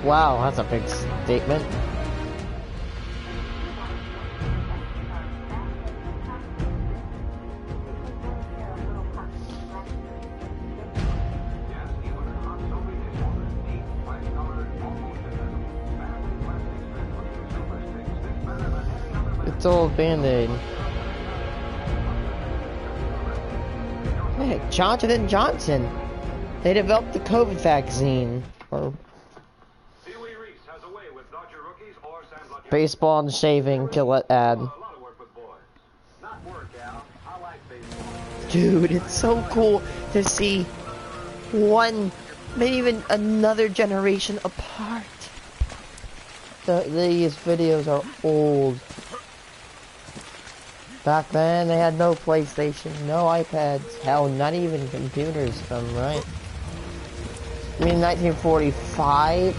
Wow, that's a big statement. It's old Band-Aid. Hey, Johnson & Johnson. They developed the COVID vaccine. Or baseball and shaving Gillette ad. Dude, it's so cool to see one, maybe even another generation apart. These videos are old. Back then, they had no PlayStation, no iPads, hell, not even computers, if I'm right. I mean, 1945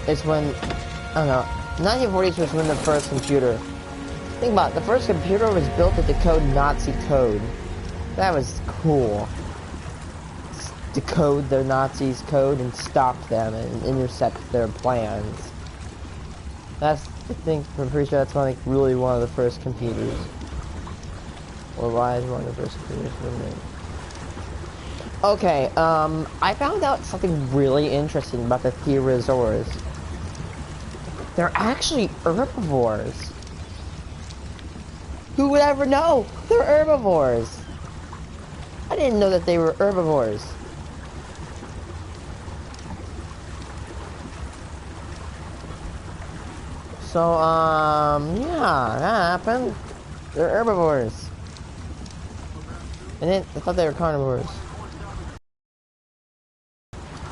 is when, I don't know, 1940s was when the first computer. Think about it, the first computer was built to decode Nazi code. That was cool. Decode the Nazis' code and stop them and intercept their plans. That's, I think, I'm pretty sure that's like really one of the first computers. Or why is one of the first computers made? Okay, I found out something really interesting about the therosaurs. They're actually herbivores. Who would ever know? They're herbivores. I didn't know that they were herbivores. So, yeah, that happened. They're herbivores. And then, I thought they were carnivores.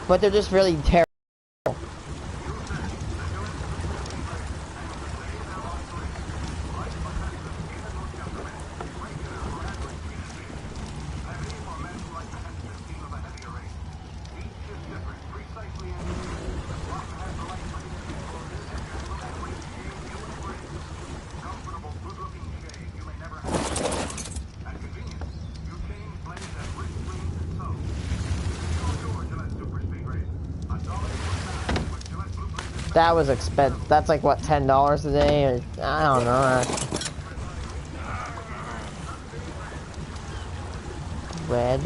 But they're just really terrible. That was expensive. That's like what, $10 a day, or I don't know. Red.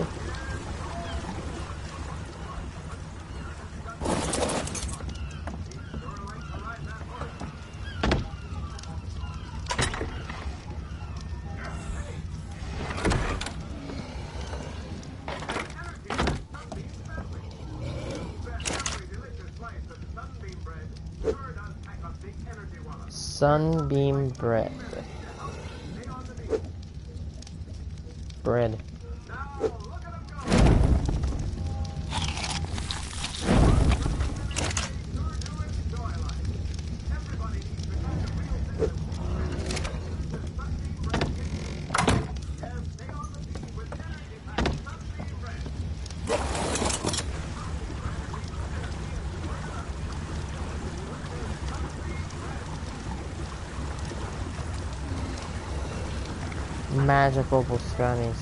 Sunbeam bread. Bread. Magical Buscanis.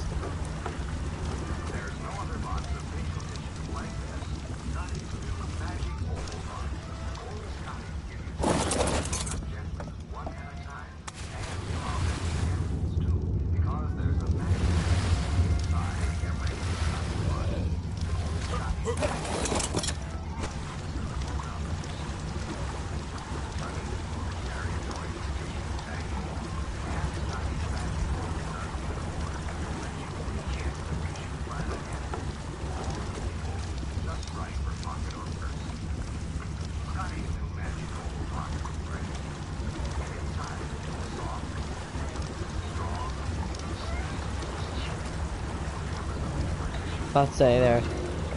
Let's say there.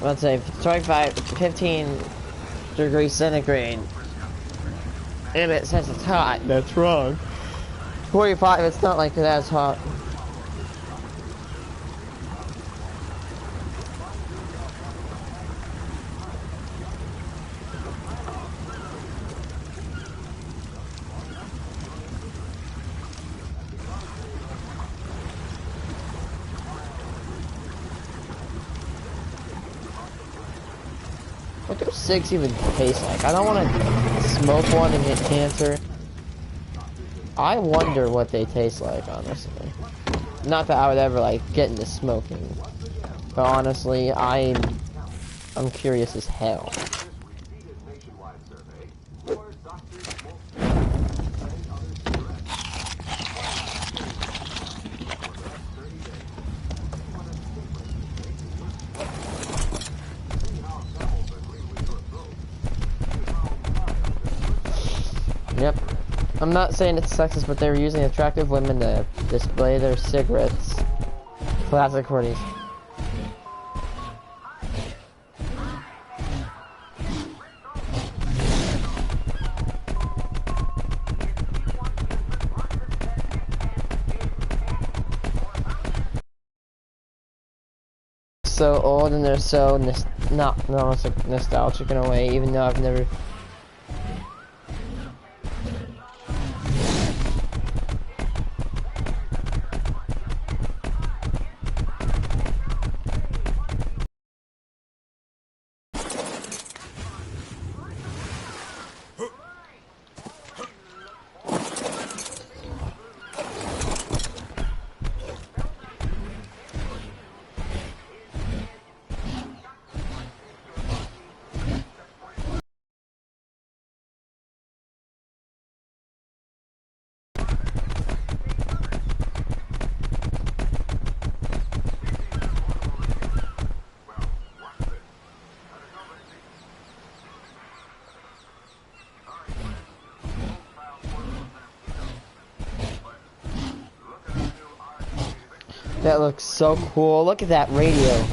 Let's say 15 degrees centigrade. And it says it's hot. That's wrong. 45, it's not like that's hot. What do cigs even taste like? I don't want to smoke one and get cancer. I wonder what they taste like, honestly. Not that I would ever, like, get into smoking. But honestly, I'm curious as hell. Yep. I'm not saying it's sexist, but they're using attractive women to display their cigarettes. Classic 40s. So old and they're so nostalgic in a way, even though I've never. That looks so cool. Look at that radio.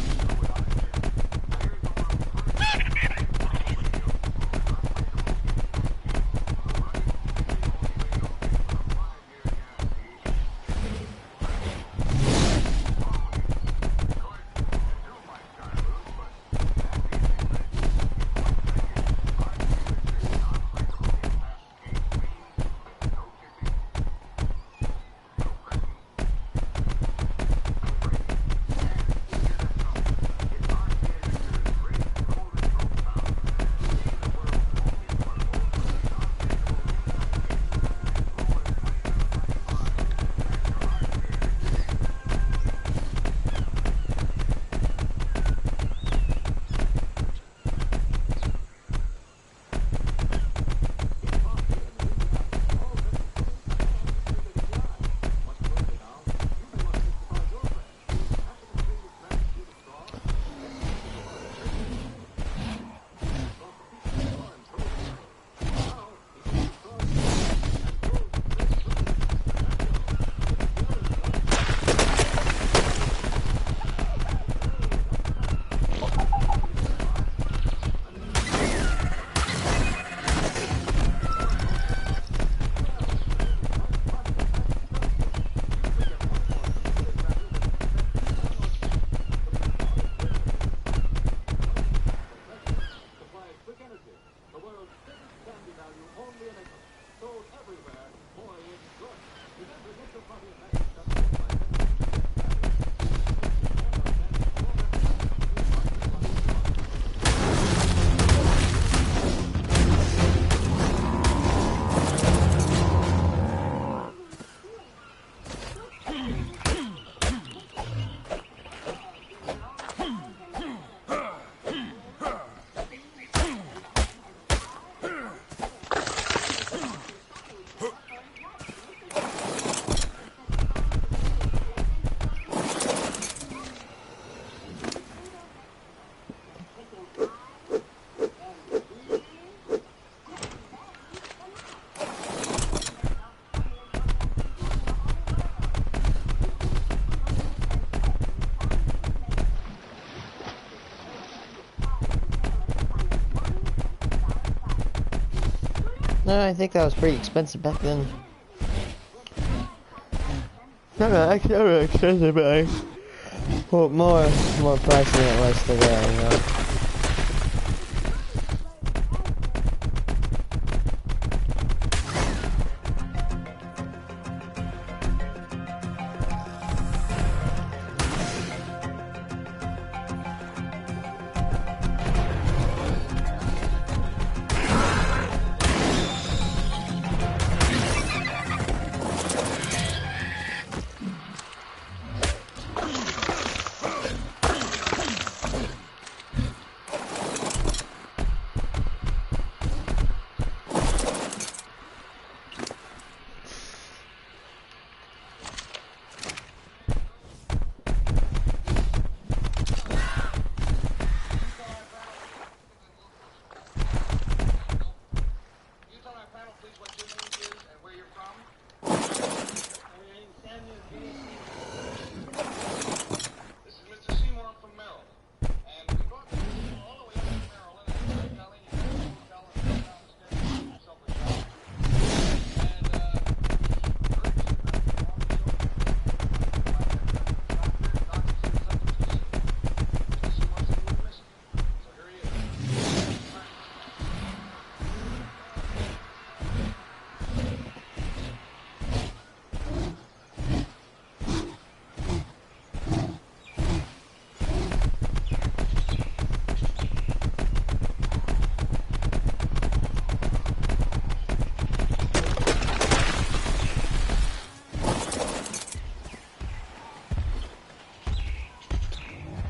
No, I think that was pretty expensive back then. Not expensive, but well, more pricey than it was today, you know.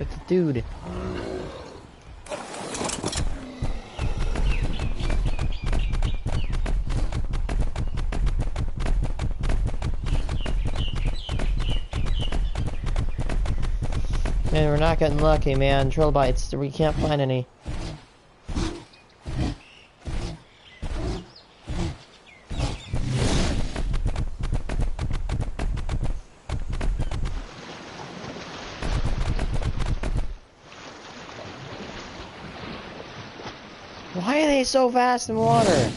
It's a dude. Man, we're not getting lucky, man. Trilobites, we can't find any. Why are they so fast in water?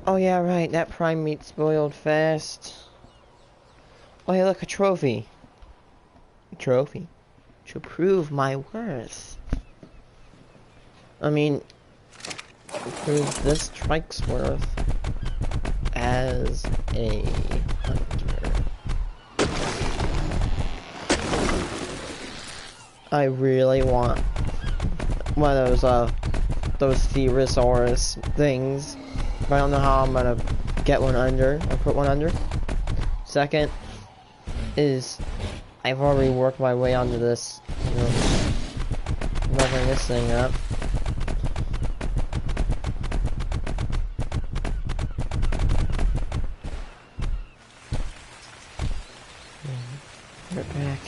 Oh yeah, right, that prime meat spoiled fast. Oh yeah, look, a trophy. A trophy. To prove my worth. I mean, to prove this trike's worth as a hunter. I really want one of those Therosaurus things. But I don't know how I'm gonna get one under, or put one under. Second is, I've already worked my way onto this, you know, leveling this thing up. Get back.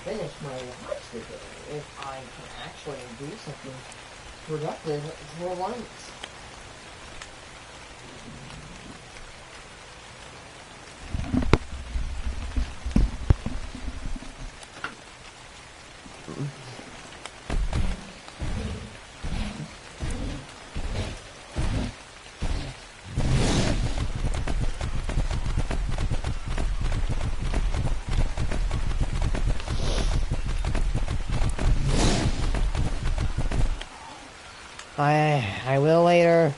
finish my watch today if I can actually do something productive for once. I will later.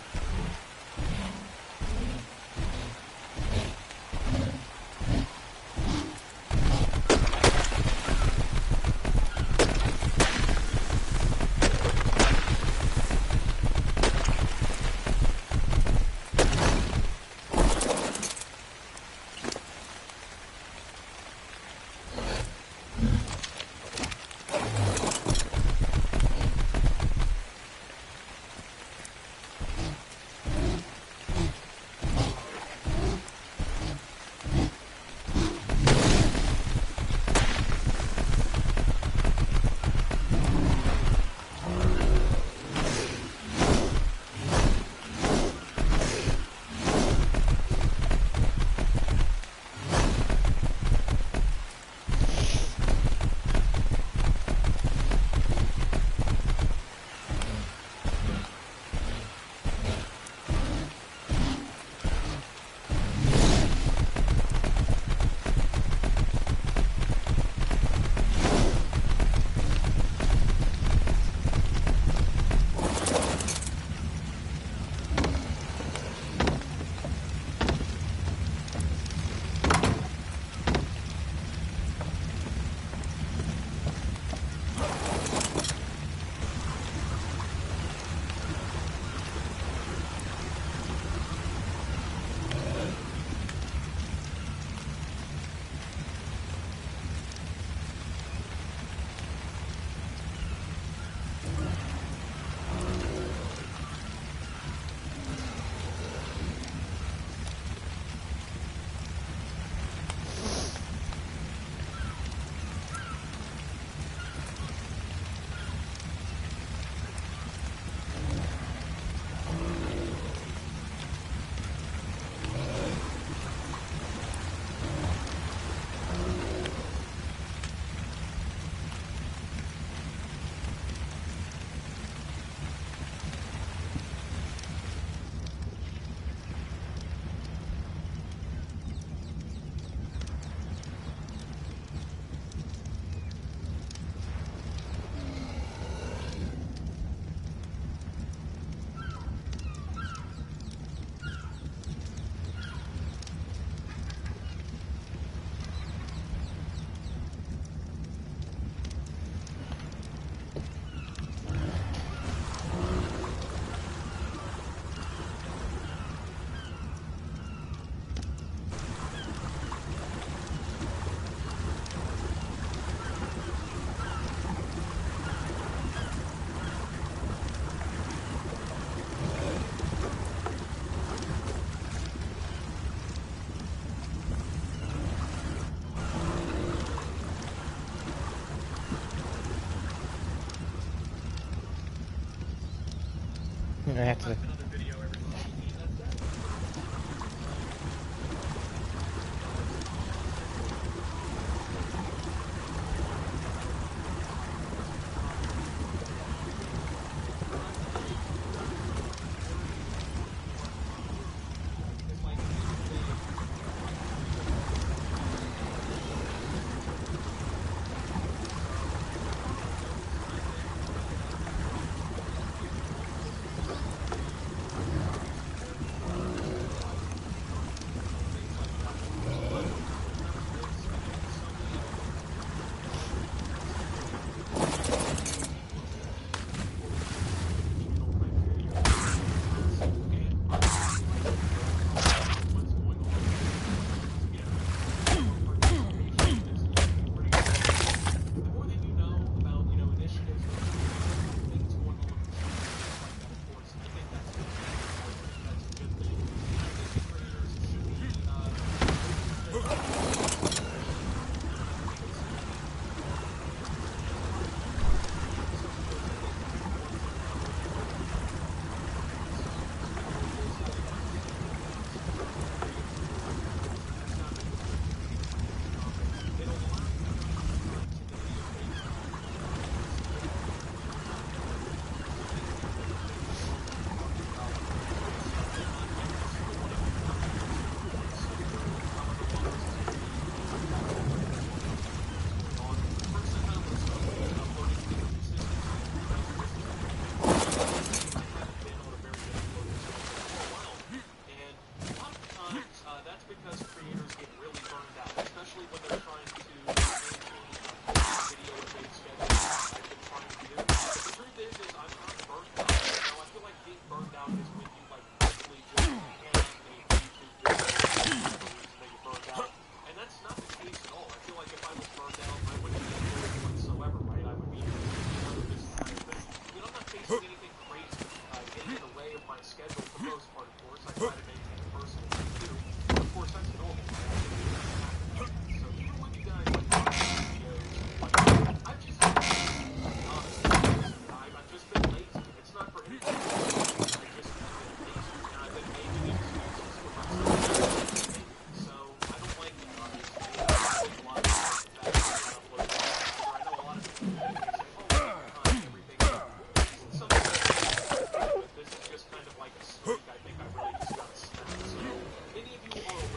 I have to.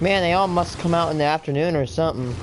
Man, they all must come out in the afternoon or something.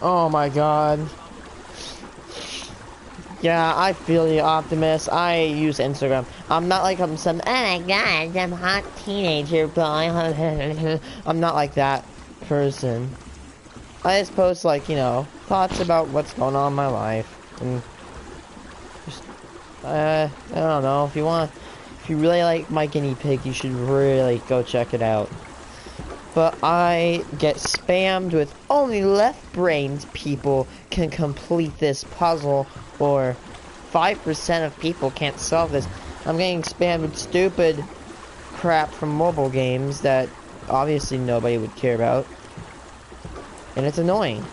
Oh my god. Yeah, I feel you, Optimus. I use Instagram. I'm not like I'm some, oh my god, I'm a hot teenager boy. I'm not like that person. I just post, like, you know, thoughts about what's going on in my life. And just, I don't know. If you really like my guinea pig, you should really go check it out. But I get spammed with only left-brained people can complete this puzzle, or 5% of people can't solve this. I'm getting spammed with stupid crap from mobile games that obviously nobody would care about. And it's annoying.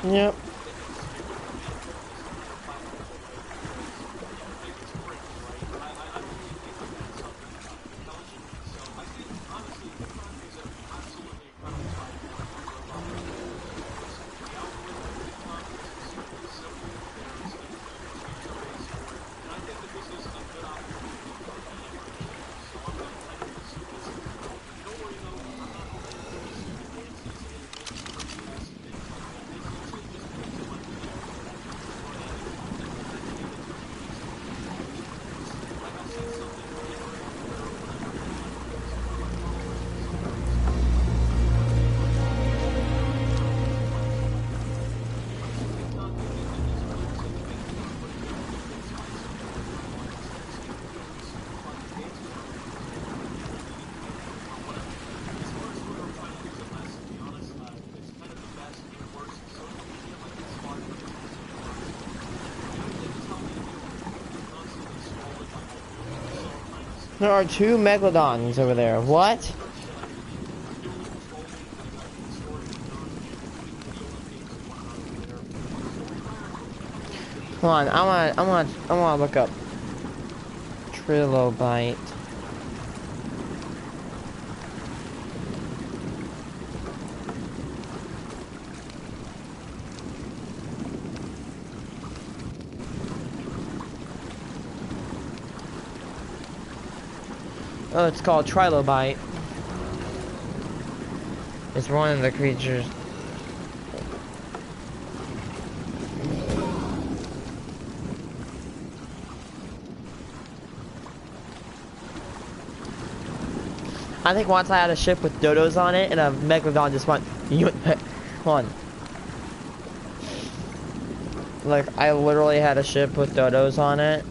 Yep. There are 2 megalodons over there. What? Hold on, I wanna look up trilobite. Oh, it's called trilobite. It's one of the creatures. I think once I had a ship with dodos on it, and a megalodon just went. Hold on. Like, I literally had a ship with dodos on it,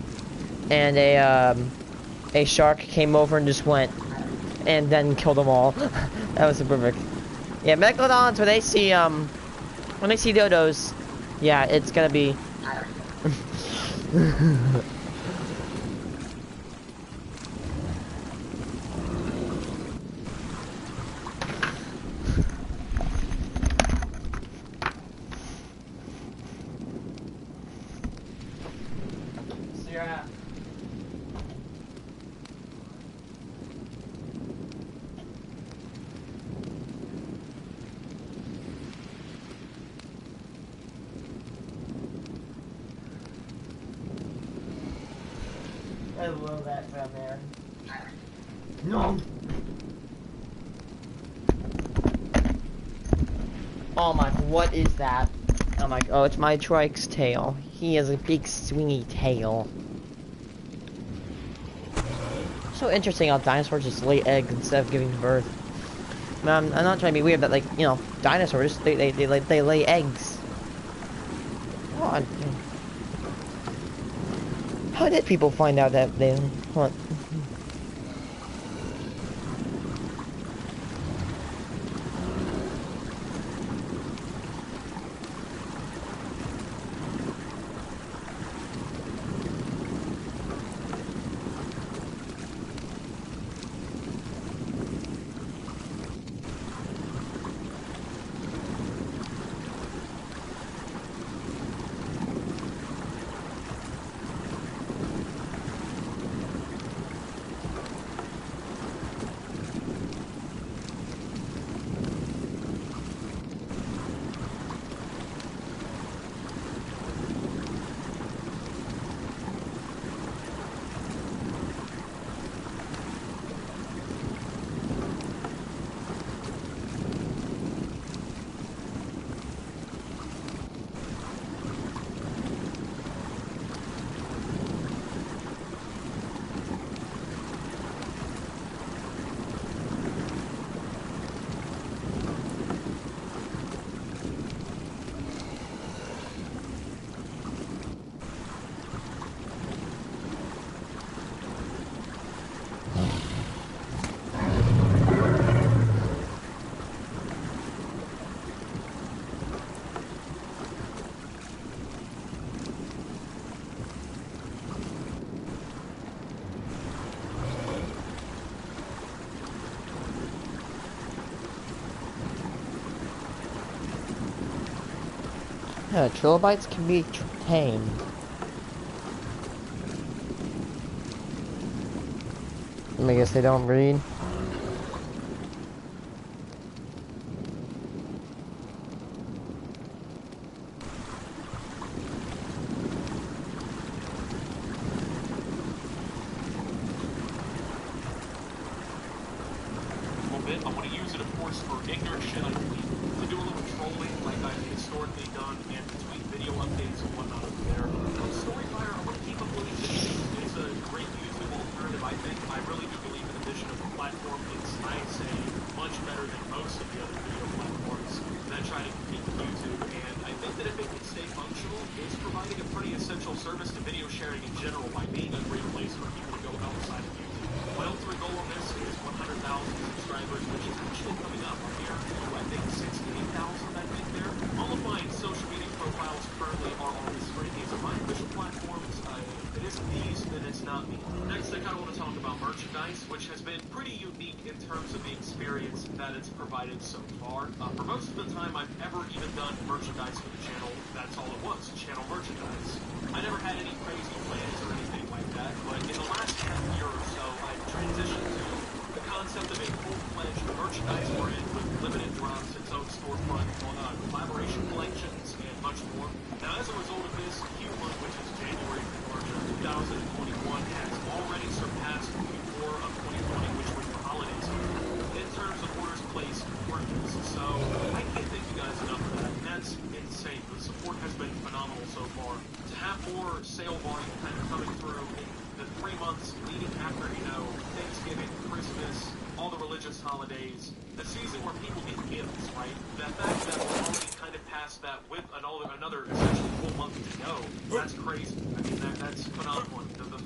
and a shark came over and just went, and then killed them all. That was perfect. Yeah, megalodons, when they see dodos, yeah, it's gonna be... I love that from there. No! Oh my, what is that? Oh my, oh, it's my trike's tail. He has a big swingy tail. So interesting how dinosaurs just lay eggs instead of giving birth. I'm not trying to be weird, but like, you know, dinosaurs, they lay eggs. God. How did people find out that they... What? Yeah, trilobites can be tamed. I guess they don't breed. Insane. The support has been phenomenal so far. To have more sale volume kind of come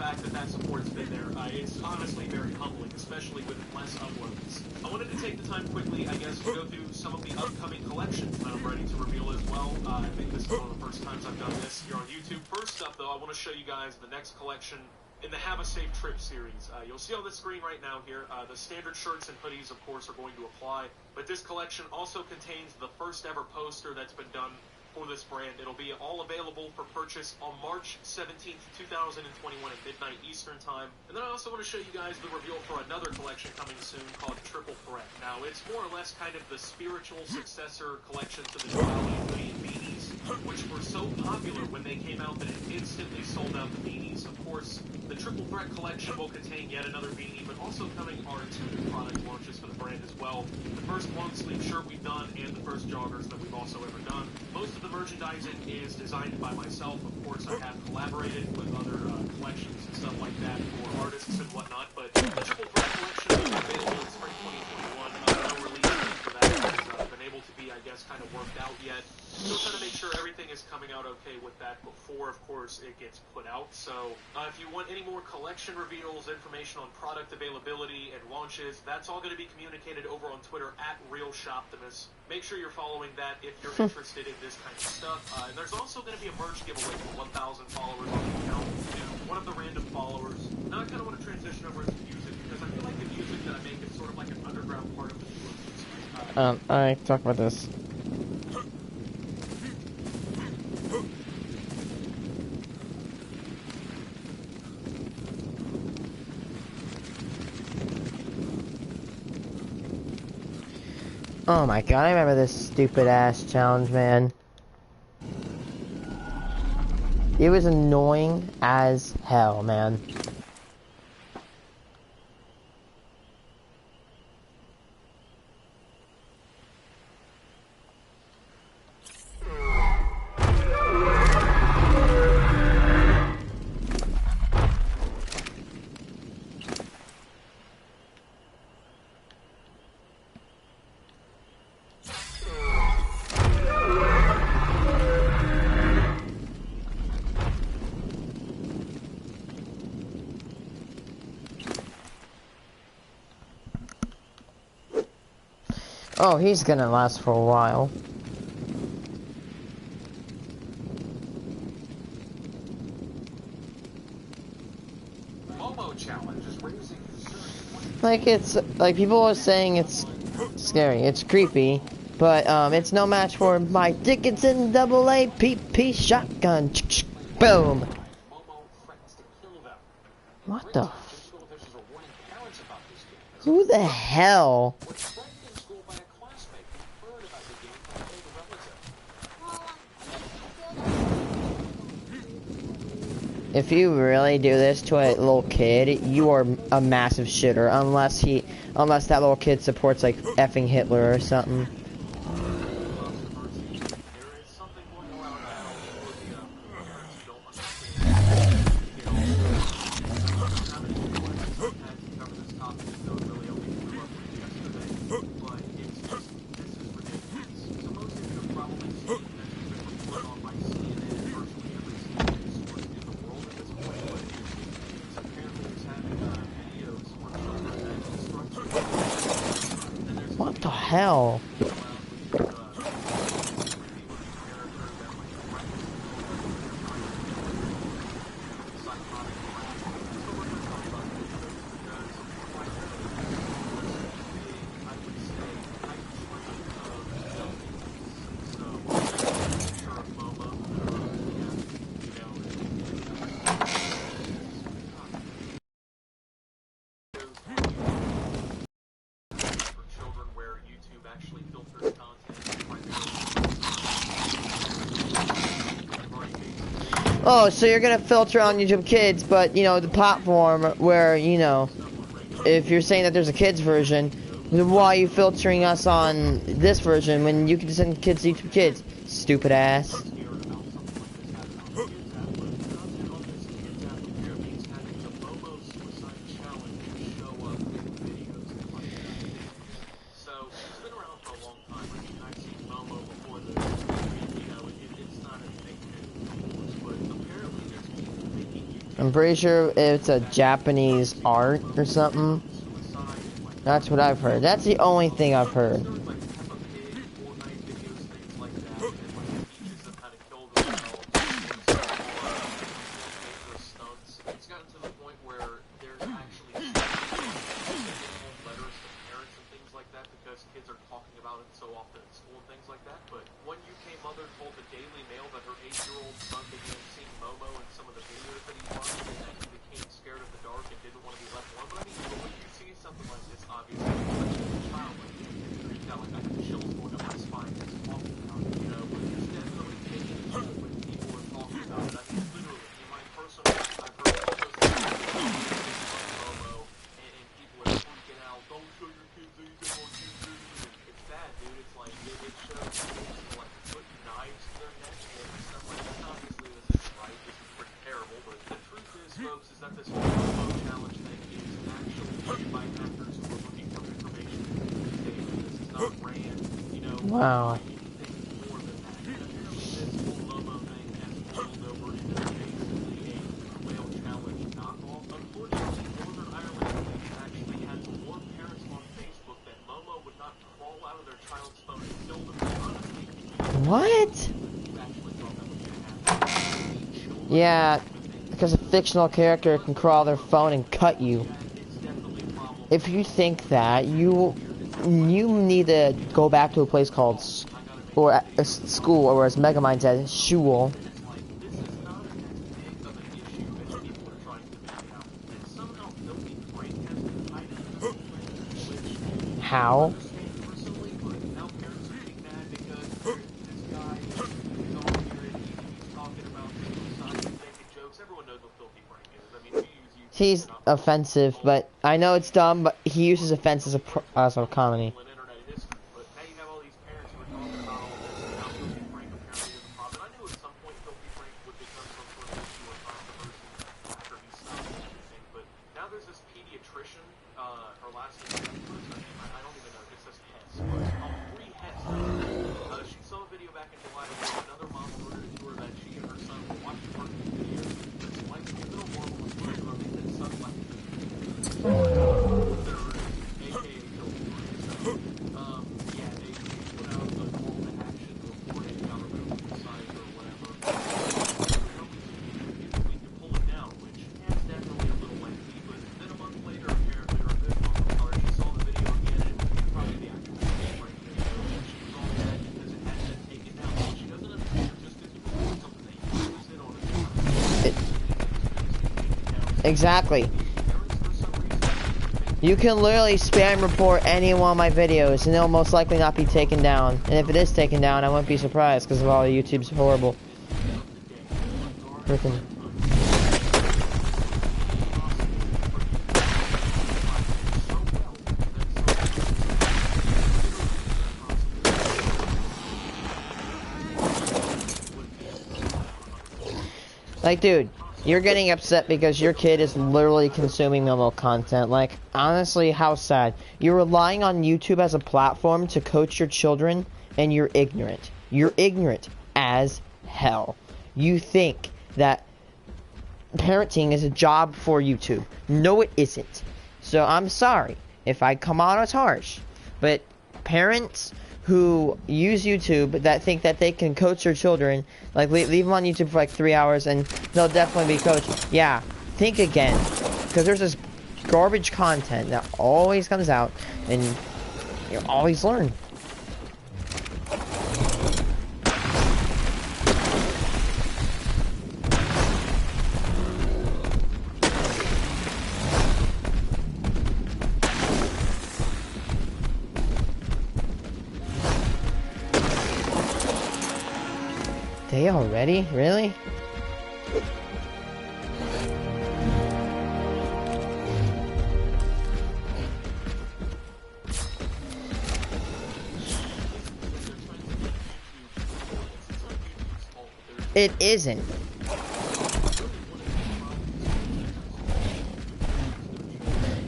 fact that that support's been there. It's honestly very humbling, especially with less uploads. I wanted to take the time quickly, I guess, to go through some of the upcoming collections that I'm ready to reveal as well. I think this is one of the first times I've done this here on YouTube. First up, though, I want to show you guys the next collection in the Have a Safe Trip series. You'll see on the screen right now here, the standard shirts and hoodies, of course, are going to apply, but this collection also contains the first ever poster that's been done for this brand. It'll be all available for purchase on March 17th, 2021 at midnight Eastern Time. And then I also want to show you guys the reveal for another collection coming soon called Triple Threat. Now, it's more or less kind of the spiritual successor collection to the Duality hoodie and beanies, which were so popular when they came out that it instantly sold out the beanies. Of course, the Triple Threat collection will contain yet another beanie, but also coming are 2 new product launches for the brand as well. The first long-sleeve shirt we've done and the first joggers that we've also ever done. Most of the merchandising is designed by myself. Of course, I have collaborated with other collections and stuff like that for artists and whatnot, but the Triple Threat collection is available in spring 2021. No release date for that has been able to be, I guess, kind of worked out yet. Still trying to make sure everything is coming out okay with that before, of course, it gets put out. So if you want any more collection reveals, information on product availability and launches, that's all going to be communicated over on Twitter at RealShoptimus. Make sure you're following that if you're interested in this kind of stuff. And there's also going to be a merch giveaway for 1,000 followers on the account. And one of the random followers. Now I kind of want to transition over into music because I feel like the music that I make is sort of like an underground part of the music. I talk about this. Oh my god, I remember this stupid ass challenge, man. It was annoying as hell, man. Oh, he's gonna last for a while. Like, it's, like, people are saying it's scary, it's creepy, but, it's no match for my Dickinson AA PP shotgun. Boom! What the? Who the hell? If you really do this to a little kid, you are a massive shitter. Unless that little kid supports like effing Hitler or something. What the hell? Oh, so you're gonna filter on YouTube Kids, but, you know, the platform where, you know, if you're saying that there's a kids version, then why are you filtering us on this version when you can send kids to YouTube Kids? Stupid ass. I'm pretty sure it's a Japanese art or something. That's what I've heard. That's the only thing I've heard. It's gotten to the point where there's actually home letters to parents and things like that because kids are talking about it so often at school and things like that. But one UK mother told the Daily Mail that her 8-year-old son began seeing Momo in some of the videos that he watched and that he became scared of the dark and didn't want to be left alone. But I mean, when you see something like this, obviously, as a child, like, you freak out, like, I have chills going up my spine just talking about it, you know, but it's definitely taking a toll when people are talking about it. I mean, literally, in my personal life, I've heard videos of Momo, and people are freaking out, don't show your kids anything on YouTube. It's bad, dude. It's like, it shows kids, like, put knives to their neck and stuff like that. Obviously, this isn't right. This is pretty terrible, but the truth is, folks, is that this whole Momo challenge thing is actually made by hackers who are looking for information in these days. This is not ran, you know, Wow. anything more than that. And apparently this whole Momo thing has boiled over into basically a whale challenge knockoff. Unfortunately, Northern Ireland police actually had to warn parents on Facebook that Momo would not crawl out of their child's phone and kill them. Honestly, What? you actually thought that was going to happen. Yeah, because a fictional character can crawl their phone and cut you. It's definitely a problem. If you think that, you need to go back to a place called, or a school, or as Megamind says, shul. It's like, this is not as big of an issue as people are trying to make it out. And somehow Filthy Frank has been hiding this whole thing, which How? I understand personally, but now parents are getting mad because this guy is on here and he's talking about suicide and making jokes. Everyone knows what Filthy Frank is. I mean, we use YouTube. He's offensive, but I know it's dumb, but he uses offense as a comedy. In internet history, but now you have all these parents who are talking about all this, and now Filthy Frank apparently is a problem. I knew at some point Filthy Frank would become some sort of issue or controversy after he stopped and everything, but now there's this pediatrician, her last name, what's her name? I don't even know, it says Hess, but Bree Hess, she saw a video back in July where another mom alerted to her that she and her son were watching her videos, but like a little horrible was put her, they said son like Exactly. You can literally spam report any one of my videos and they'll most likely not be taken down. And if it is taken down, I wouldn't be surprised because of all YouTube's horrible. Freaking. Like, dude, you're getting upset because your kid is literally consuming normal content. Like, honestly, how sad. You're relying on YouTube as a platform to coach your children, and you're ignorant. You're ignorant as hell. You think that parenting is a job for YouTube. No, it isn't. So, I'm sorry if I come out as harsh. But parents who use YouTube that think that they can coach their children, like leave them on YouTube for like 3 hours and they'll definitely be coached. Yeah, think again, because there's this garbage content that always comes out and you always learn. Day already? Really? It isn't.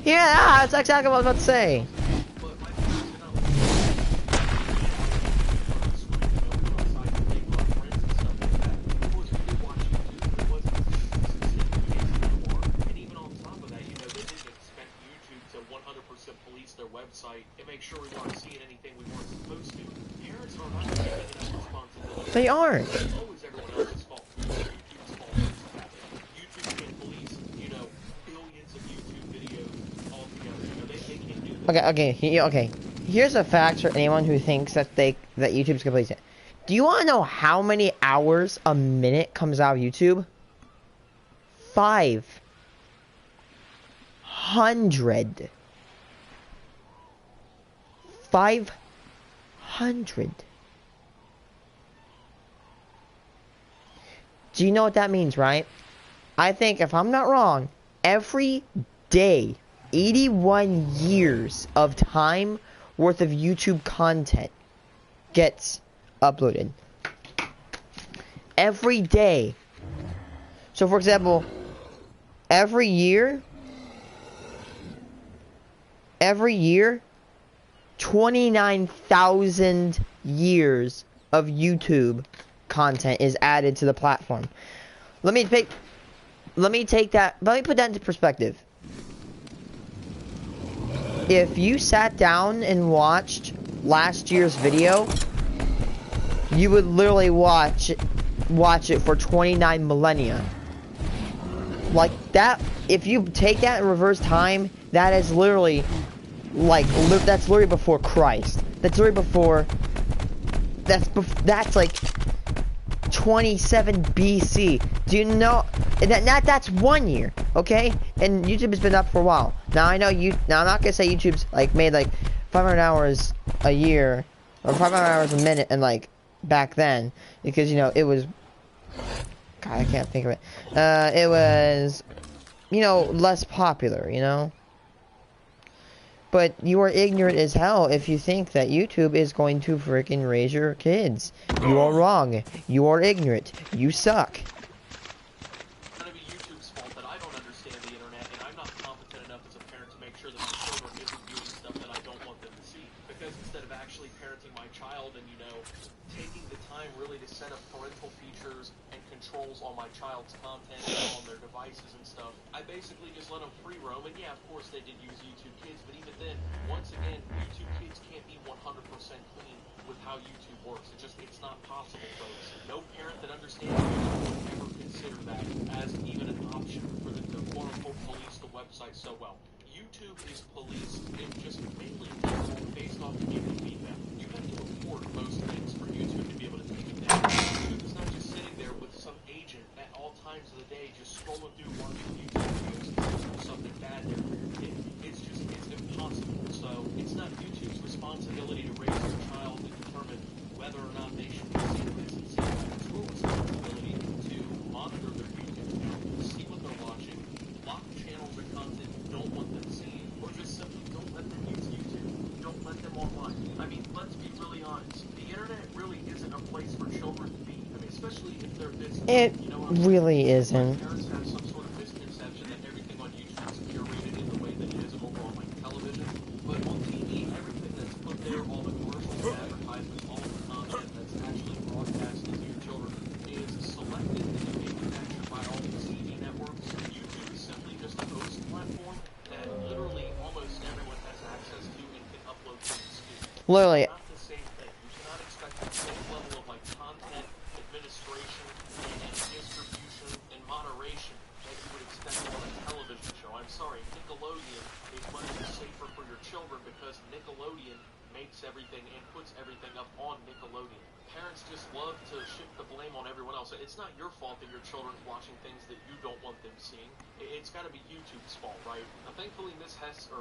Yeah, that's exactly what I was about to say. website and make sure we weren't seeing anything we weren't supposed to. Parents are not taking enough responsibility. They aren't. It's always everyone else's fault. YouTube's fault is that YouTube can't police, you know, billions of YouTube videos all together. You know, they can't do that. Okay. Here's a fact for anyone who thinks that YouTube's gonna police it. Do you want to know how many hours a minute comes out of YouTube? 500. 500. Do you know what that means, right? I think, if I'm not wrong, every day, 81 years of time worth of YouTube content gets uploaded. Every day. So, for example, every year, 29,000 years of YouTube content is added to the platform. Let me put that into perspective. If you sat down and watched last year's video, you would literally watch it for 29 millennia. Like that, if you take that in reverse time, that is literally that's literally before Christ. That's literally before. That's like 27 BC. Do you know that's 1 year, okay? And YouTube has been up for a while. Now I know now I'm not gonna say YouTube's like made like 500 hours a year or 500 hours a minute and like back then, because you know it was. God, I can't think of it. It was, you know, less popular, you know. But you are ignorant as hell if you think that YouTube is going to freaking raise your kids. You are wrong. You are ignorant. You suck. It's gonna be YouTube's fault that I don't understand the internet, and I'm not competent enough as a parent to make sure that my children isn't viewing stuff that I don't want them to see. Because instead of actually parenting my child and, you know, taking the time really to set up parental features and controls on my child's content and on their devices and stuff, I basically just let them free roam. And yeah, of course they did use YouTube Kids, but even then, once again, YouTube Kids can't be 100% clean with how YouTube works. It's not possible, folks. No parent that understands YouTube would ever consider that as even an option for them to quote-unquote police the website so well. YouTube is policed and just mainly based off community feedback. You have to report most things for YouTube to be able to take it down. YouTube is not just sitting there with some agent at all times of the day just scrolling through watching YouTube videos and something bad there for your kid. It's impossible. So it's not YouTube's responsibility to raise your child and determine whether or not they should be seeing this and seeing that. It's your responsibility to monitor their YouTube account, see what they're watching, block channels or content you don't want them seeing, or just simply don't let them use YouTube. Don't let them online. I mean, let's be really honest. The internet really isn't a place for children to be. I mean, especially if they're this. It really isn't. Parents have some sort of misconception that everything on YouTube is curated in the way that it is over on like television. But on TV, everything that's put there, all the commercials and advertisements, all the content that's actually broadcasted to your children is selected and manufactured by all these TV networks. YouTube is simply just a host platform that literally almost everyone has access to and can upload things to. Literally. It's not the same thing. You cannot expect the same level of like content, administration, and distribution and moderation that you would expect on a television show. I'm sorry, Nickelodeon is much safer for your children because Nickelodeon makes everything and puts everything up on Nickelodeon. Parents just love to shift the blame on everyone else. It's not your fault that your children's watching things that you don't want them seeing. It's got to be YouTube's fault, right? Now, thankfully, Mrs. Hess is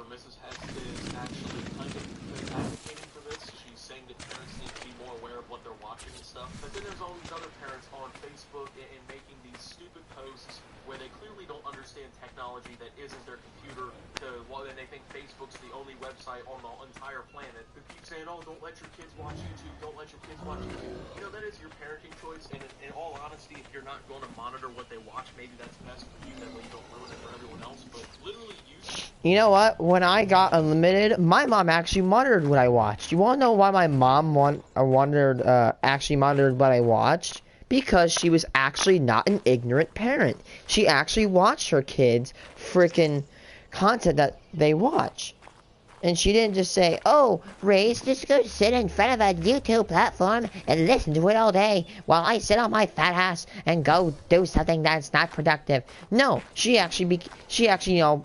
actually kind of advocating for this. She's saying that parents need to be more aware of what they're watching and stuff. But then there's all these other parents on Facebook and making these stupid posts where they clearly don't understand technology that isn't their computer. Then they think Facebook's the only website on the entire planet. Who keep saying, "Oh, don't let your kids watch YouTube. Don't let your kids watch YouTube." You know, that is your parenting choice. And in all honesty, if you're not going to monitor what they watch, maybe that's best for you. That way you don't ruin it for everyone else. But literally, you know what? When I got unlimited, my mom actually monitored what I watched. You want to know why my mom actually monitored what I watched? Because she was actually not an ignorant parent. She actually watched her kids' freaking content that they watch. And she didn't just say, oh, Rayce, just go sit in front of a YouTube platform and listen to it all day while I sit on my fat ass and go do something that's not productive. No, she actually, you know,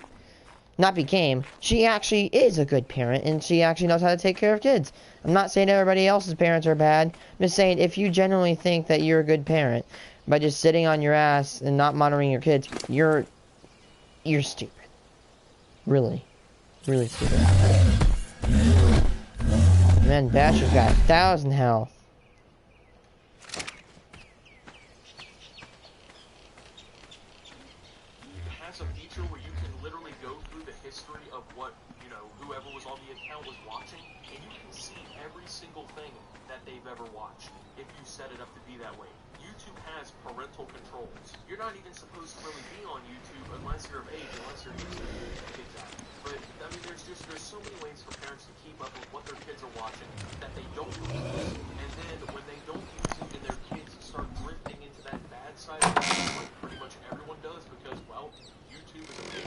not became, she actually is a good parent, and she actually knows how to take care of kids. I'm not saying everybody else's parents are bad. I'm just saying if you genuinely think that you're a good parent by just sitting on your ass and not monitoring your kids, you're stupid. Really. Really stupid. Man, Basher's got 1,000 health. It has a feature where you can literally go through the history of what, you know, whoever was on the account was watching, and you can see every single thing that they've ever watched if you set it up to be that way. YouTube has parental controls. You're not even supposed to really be on YouTube unless you're of age, unless you're using kids app. But I mean, there's so many ways for parents to keep up with what their kids are watching that they don't use, and then when they don't use it and their kids start drifting into that bad side of it, like pretty much everyone does, because well, YouTube is a big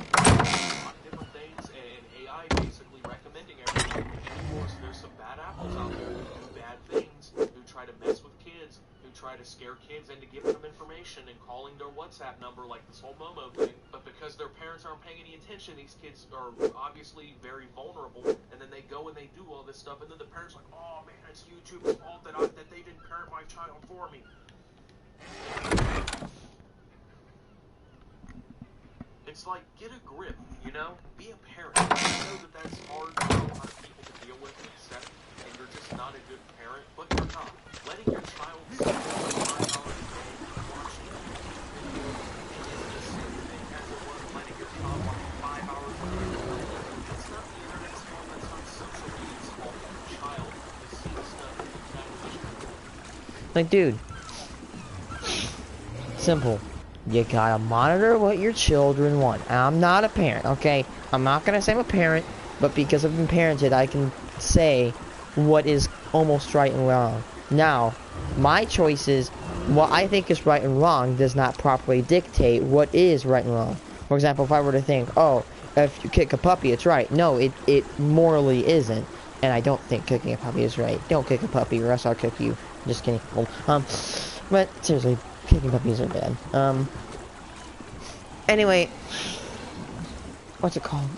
lot of different things, and AI basically recommending everything. And of course, there's some bad apples out there who do bad things, who try to mess with kids, who try to scare kids into giving them information and calling their WhatsApp number, like this whole Momo thing. But because their parents aren't paying any attention, these kids are obviously very vulnerable, and then they go and they do all this stuff, and then the parents are like, oh man, it's YouTube's fault that they didn't parent my child for me. It's like, get a grip, you know? Be a parent. I know that that's hard for a lot of people to deal with and accept, and you're just not a good parent, but you're not. Letting your child sit for 5 hours a day watching YouTube is the same thing as it was letting your child watch 5 hours a day. It's not the internet's fault, that's not social media's fault. Your child is seeing stuff that you can't. Like, dude. Simple. You gotta monitor what your children want. I'm not a parent, okay? I'm not gonna say I'm a parent, but because I've been parented, I can say what is almost right and wrong. Now, my choices, what I think is right and wrong, does not properly dictate what is right and wrong. For example, if I were to think, oh, if you kick a puppy, it's right. No, it morally isn't. And I don't think kicking a puppy is right. Don't kick a puppy or else I'll kick you. I'm just kidding. But seriously, kicking puppies are bad. Anyway, what's it called?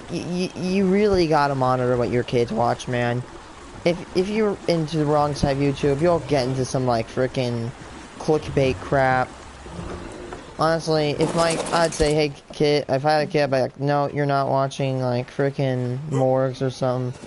You really gotta monitor what your kids watch, man. If you're into the wrong side of YouTube, you'll get into some like freaking clickbait crap. Honestly, I'd say, hey kid, if I had a kid, I'd be like, no, you're not watching like freaking morgues or something,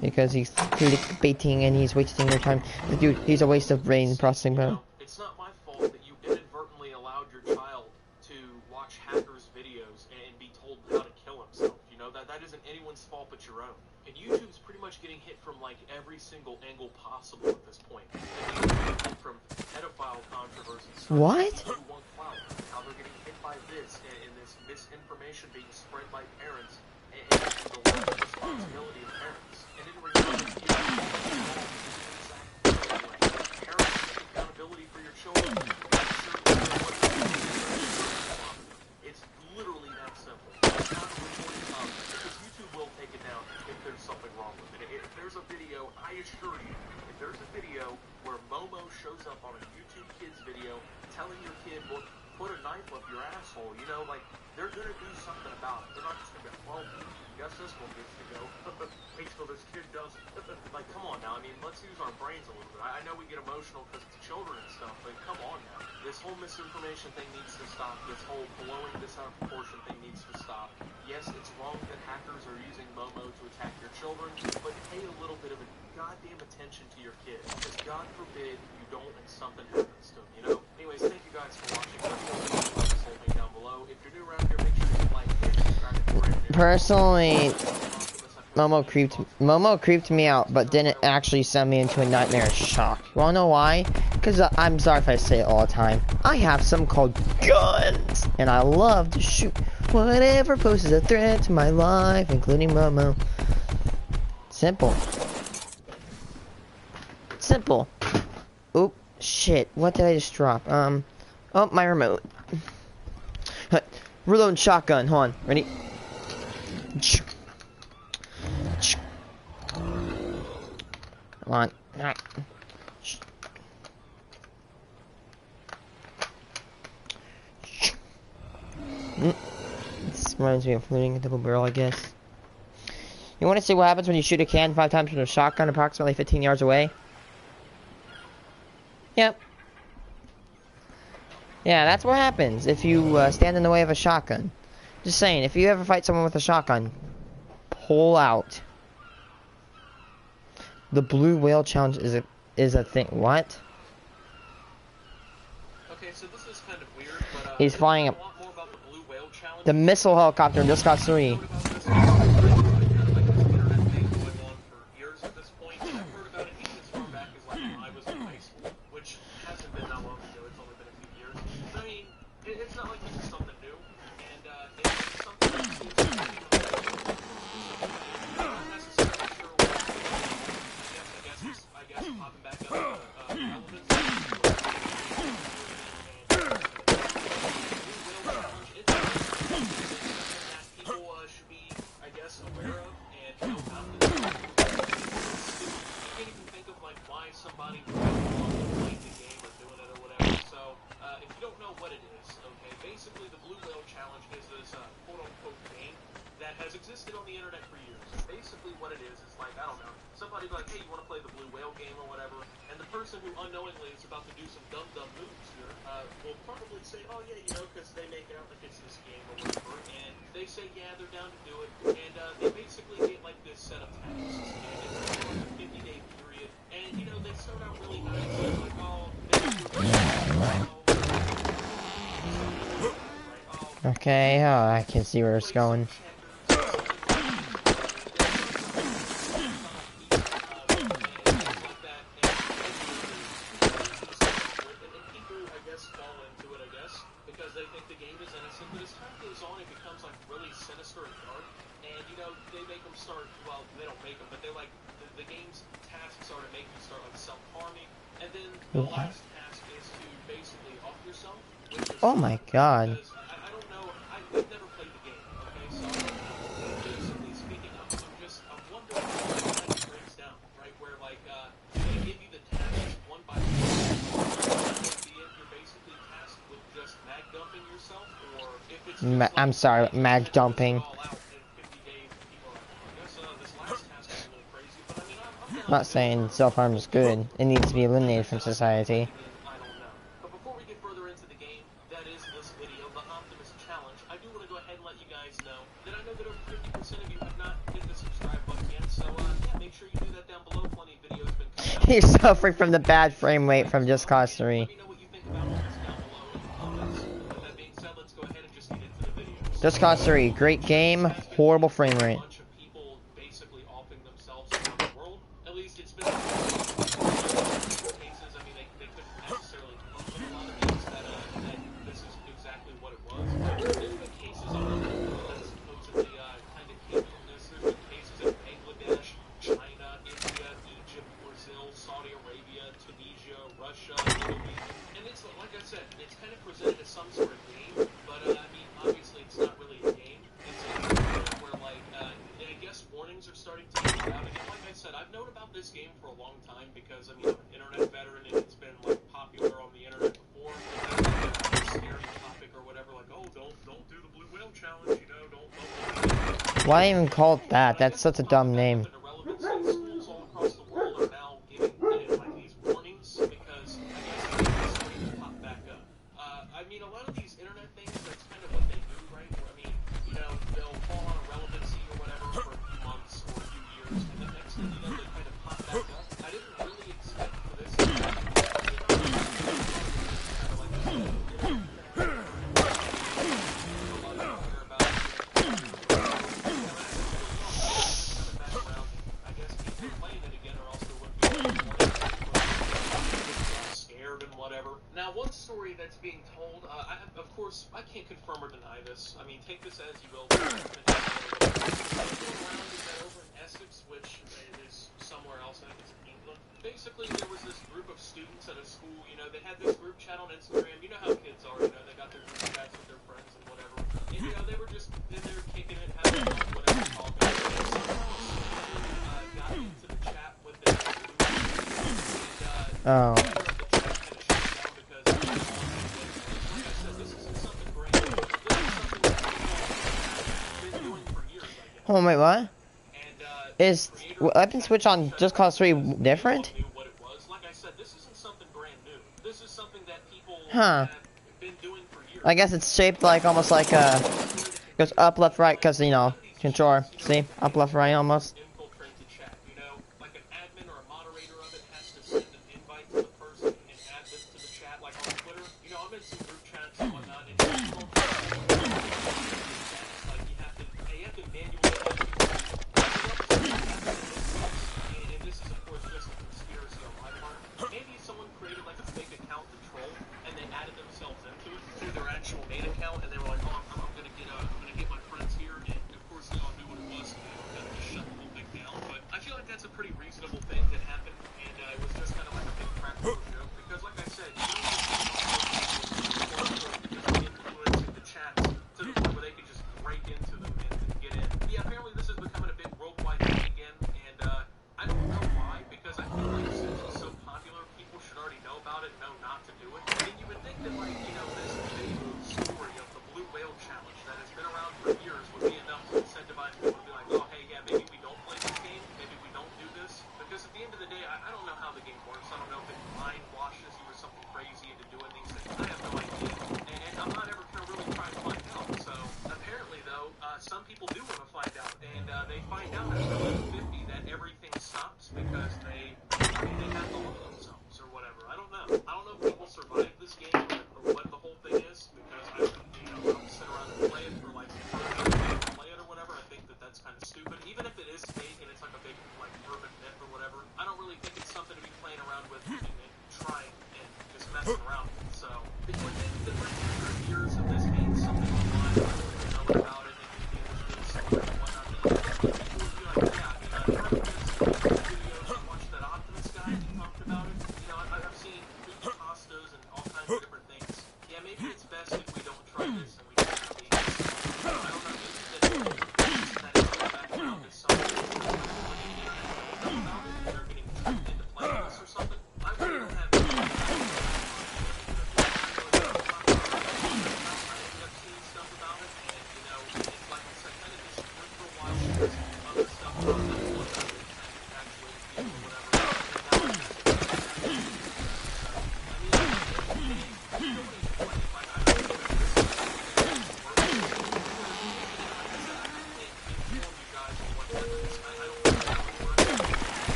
because he's clickbaiting and he's wasting your time. Dude, he's a waste of brain processing power. It's not my fault that you inadvertently allowed your child to watch hackers' videos and be told how to kill himself. You know, that isn't anyone's fault but your own. And YouTube's pretty much getting hit from like every single angle possible at this point. From pedophile controversies. What? How they're getting hit by this and this misinformation being spread by parents and the lack of responsibility of parents. And in reality, parents take accountability for your children. It's literally that simple. Because YouTube will take it down if there's something wrong with it. If there's a video, I assure you, if there's a video where Momo shows up on a YouTube Kids video telling your kid, well, put a knife up your asshole, you know, like, they're gonna do something about it. They're not just gonna be, well, guess this one gets to go. Wait till this kid does it. Like, come on now, I mean, let's use our brains a little bit. I know we get emotional because it's children and stuff, but come on now. This whole misinformation thing needs to stop. This whole blowing this out of proportion thing needs to stop. Yes, it's wrong that hackers are using Momo to attack your children, but pay a little bit of a goddamn attention to your kids. Because God forbid you don't and something happens to them, you know? Anyways, thank you guys for watching. Let me know this whole thing down below. If you're new around here, make sure you like it, subscribe if you're brand new. Personally, Momo creeped me out, but didn't actually send me into a nightmare shock. You wanna know why? Because I'm sorry if I say it all the time. I have something called guns, and I love to shoot whatever poses a threat to my life, including Momo. Simple. Simple. Oop, shit. What did I just drop? Oh, my remote. Reloading shotgun. Hold on. Ready? Come on. This reminds me of looting a double barrel, I guess. You want to see what happens when you shoot a can 5 times with a shotgun approximately 15 yards away? Yep. Yeah, that's what happens if you stand in the way of a shotgun. Just saying, if you ever fight someone with a shotgun, pull out. The blue whale challenge is a thing. What? Okay, so this is kind of weird, but He's flying a lot more about the blue whale challenge. The missile helicopter in Just Cause 3. Okay, I can see where it's going. Oh my god. I don't know, I've never played the game, okay, so I don't know, basically speaking, I'm wondering how it breaks down, right, where, like, they give you the tasks one by one, and at the end you're basically tasked with just mag dumping yourself, or if it's just I'm sorry, mag dumping. I'm not saying self-harm is good, it needs to be eliminated from society. You're suffering from the bad frame rate from Just Cause 3. Just Cause 3, great game, horrible frame rate. Why even call it that? That's such a dumb name. Oh. Oh wait, what? Is weapon switch on Just Cause 3 different? Huh. I guess it's shaped like almost like goes up, left, right, cause you know controller. See, up, left, right, almost.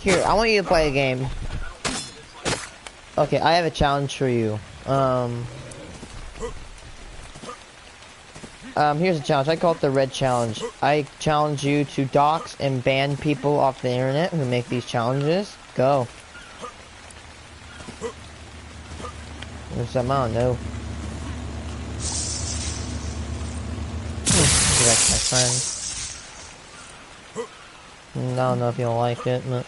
Here, I want you to play a game. Okay, I have a challenge for you. Here's a challenge. I call it the Red Challenge. I challenge you to dox and ban people off the internet who make these challenges. Go. There's some, I don't know. That's my friend. I don't know if you'll like it, but...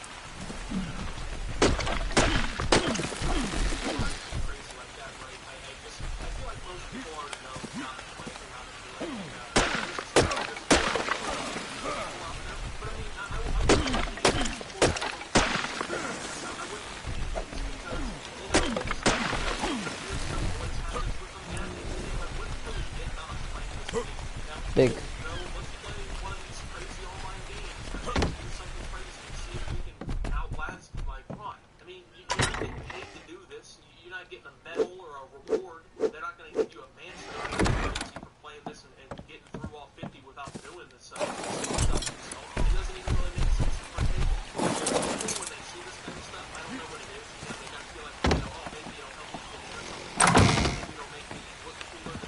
Big.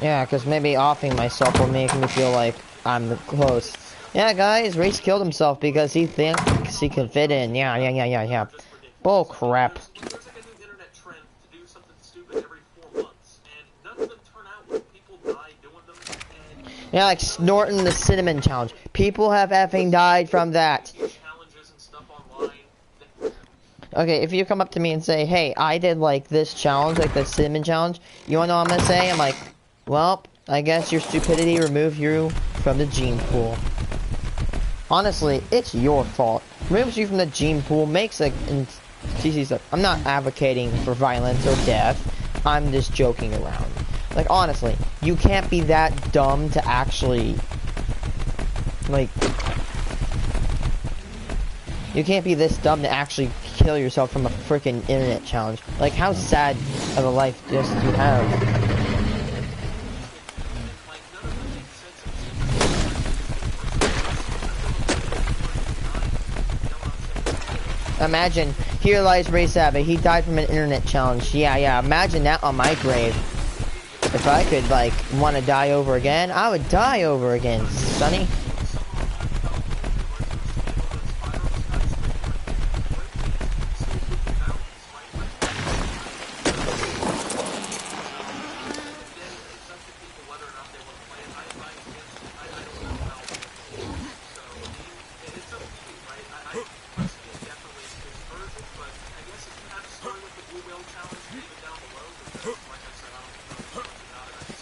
Yeah, because maybe offing myself will make me feel like I'm close. Yeah, guys, Rayce killed himself because he thinks he can fit in. Yeah. Bull crap. Yeah, like snorting the cinnamon challenge. People have effing died from that. Challenges and stuff online. Okay, if you come up to me and say, hey, I did like this challenge, like the cinnamon challenge, you wanna know what I'm gonna say? I'm like, well, I guess your stupidity removed you from the gene pool. Honestly, it's your fault. Removes you from the gene pool, makes a... I'm not advocating for violence or death. I'm just joking around. Like, honestly, you can't be that dumb to actually... Like... You can't be this dumb to actually kill yourself from a freaking internet challenge. Like, how sad of a life just do you have? Imagine, here lies Rayce A Abbott. He died from an internet challenge. Yeah, imagine that on my grave. If I could, like, want to die over again, I would die over again, sonny.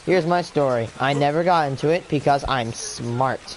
Here's my story. I never got into it because I'm smart.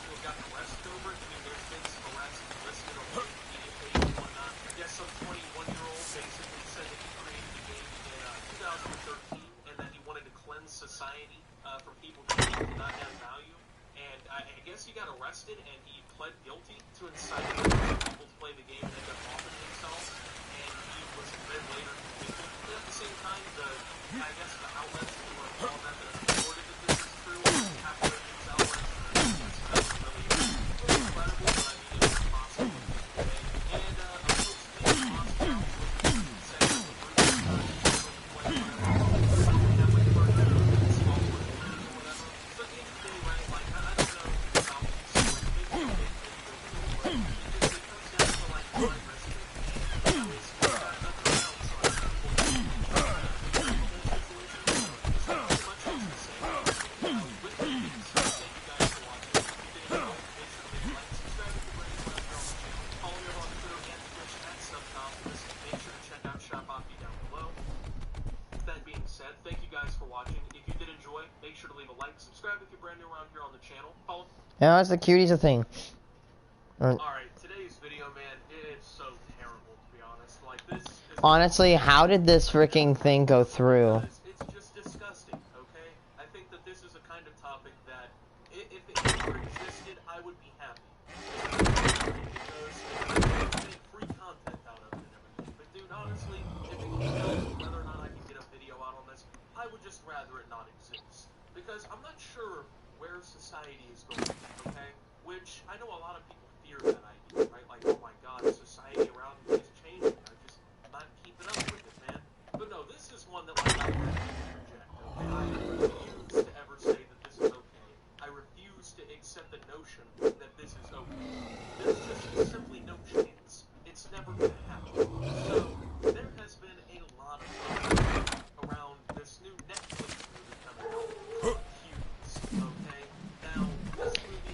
Yeah, that's the cuties a thing. Alright, today's video, man, it's so terrible, to be honest. Like, this is... Honestly, how did this freaking thing go through? It's just disgusting, okay? I think that this is a kind of topic that, if it ever existed, I would be happy. Because I make free content out of it and everything. But dude, honestly, if it came down to whether or not I could get a video out on this, I would just rather it not exist. Because I'm not sure where society is going, okay? Which, I know a lot of people fear that idea, right? Like, oh my god, society around me is changing. I'm not keeping up with it, man. But no, this is one that, like, I have to reject, okay? I refuse to ever say that this is okay. I refuse to accept the notion that this is okay. There's just simply no chance. It's never gonna happen. So, there has been a lot of talk around this new Netflix movie coming out.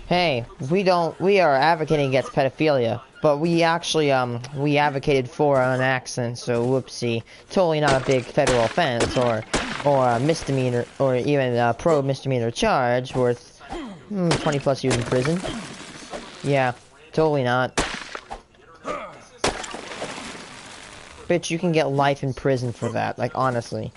Hey, we are advocating against pedophilia, but we actually, we advocated for an accident, so whoopsie. Totally not a big federal offense, or a misdemeanor, or even a pro-misdemeanor charge worth 20 plus years in prison. Yeah, totally not. Bitch, you can get life in prison for that, like, honestly.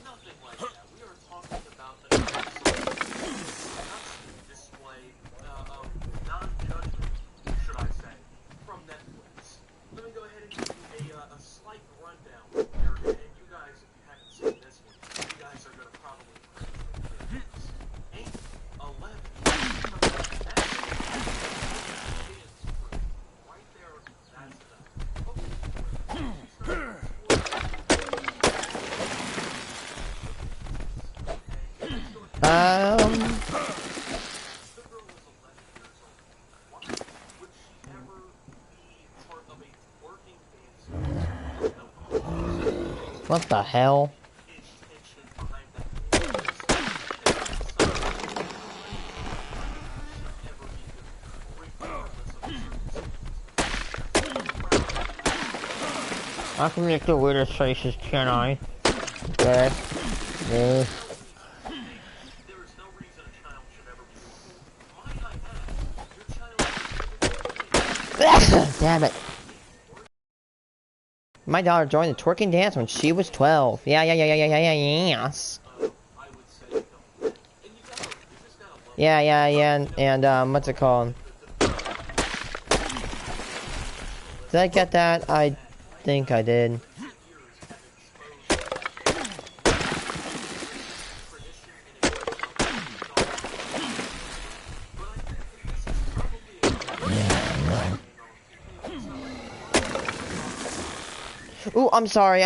What the hell? I can make the weirdest faces, can I? Good. Yeah. Damn it. My daughter joined the twerking dance when she was 12. Yes. Yeah, and what's it called? Did I get that? I think I did. Ooh, I'm sorry.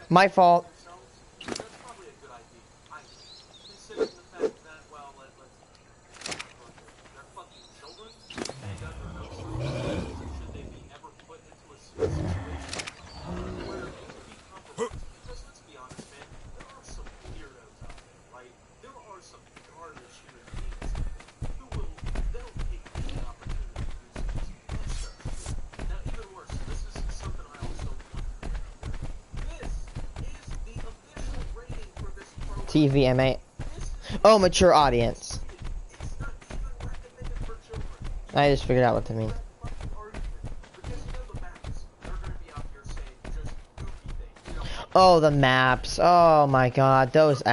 My fault. TVMA. Oh, mature audience. I just figured out what to mean. Oh, the maps. Oh my god, those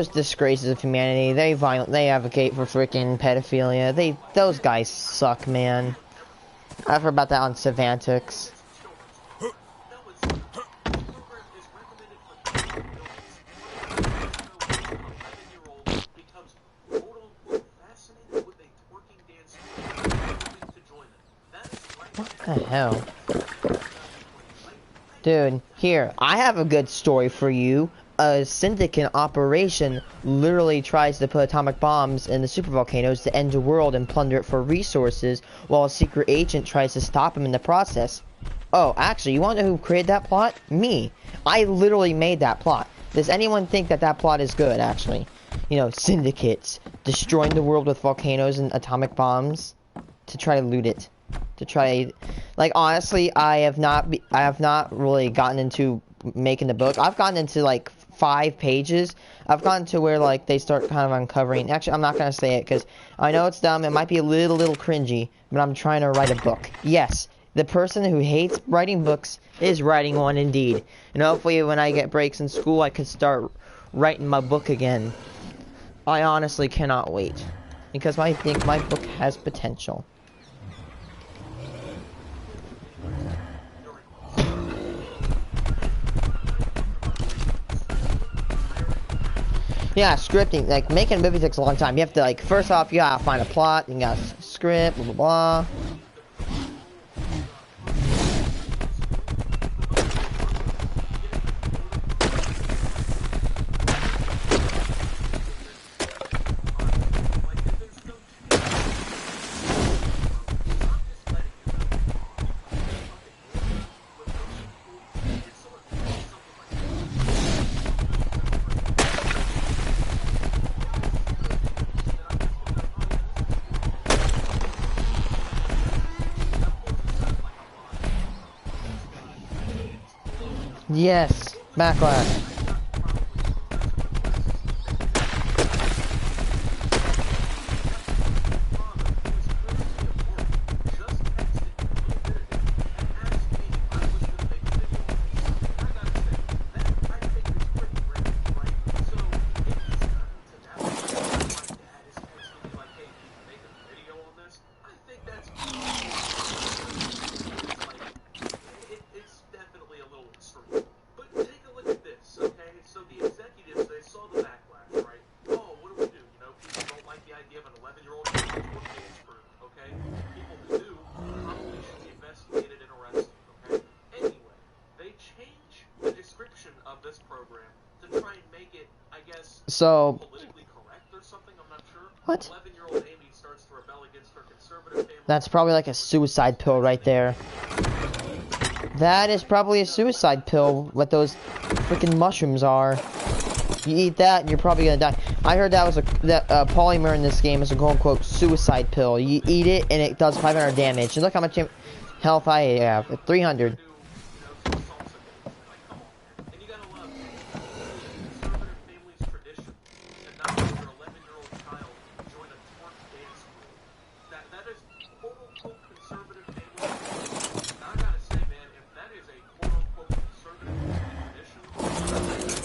disgraces of humanity. They advocate for freaking pedophilia. Those guys suck, man. I've heard about that on Semantics. What the hell? Dude, here, I have a good story for you. A syndicate operation literally tries to put atomic bombs in the supervolcanoes to end the world and plunder it for resources, while a secret agent tries to stop him in the process. Oh, actually, you want to know who created that plot? Me. I literally made that plot. Does anyone think that that plot is good, actually? You know, syndicates destroying the world with volcanoes and atomic bombs to try to loot it. To try, like, honestly, I have not really gotten into making the book. I've gotten into like 5 pages. I've gotten to where like they start kind of uncovering. Actually, I'm not gonna say it because I know it's dumb. It might be a little cringy, but I'm trying to write a book. Yes, the person who hates writing books is writing one indeed. And hopefully, when I get breaks in school, I could start writing my book again. I honestly cannot wait because I think my book has potential. Yeah, scripting, like, making a movie takes a long time. You have to, like, first off, you gotta find a plot, you gotta script, blah, blah, blah. Yes, backlash. So, what? That's probably like a suicide pill right there. That is probably a suicide pill, what those freaking mushrooms are. You eat that and you're probably gonna die. I heard that was that polymer in this game is a quote unquote suicide pill. You eat it and it does 500 damage. And look how much health I have. 300. And you gotta love, typically conservative families' tradition to not let your 11-year-old child join a twerk dance group. That is quote-unquote conservative family tradition. And I gotta say, man, if that is a quote-unquote conservative family tradition, I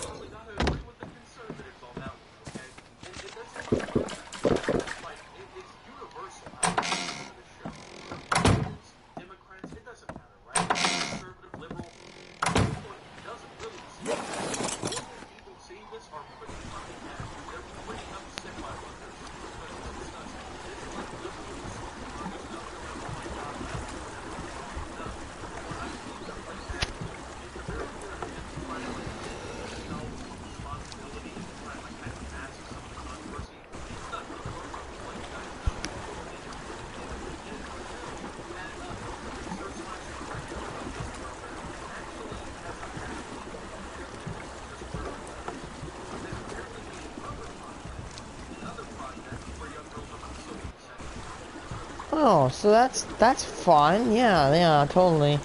probably gotta agree with the conservatives on that one, okay? And that's in my context. Like, it's universal how it is to this show. Republicans, Democrats, it doesn't matter, right? Conservative, liberal, doesn't really seem to matter. Normal people seeing this are pretty fucking mad. They're pretty upset by what they're seeing because it's disgusting. It's like liberals are just out there like, oh my god, I don't know what everything's done. And when I see stuff like that, it's a very clear attempt to try to like shield themselves from responsibility and to try to like kind of mask some of the controversy. It's not really work. I'll just let you guys know. And it's revealed that the producer slash director of this program actually has a past just where but then apparently made another project where young girls are also being sexualized. Oh, so that's fun. Yeah, yeah, totally.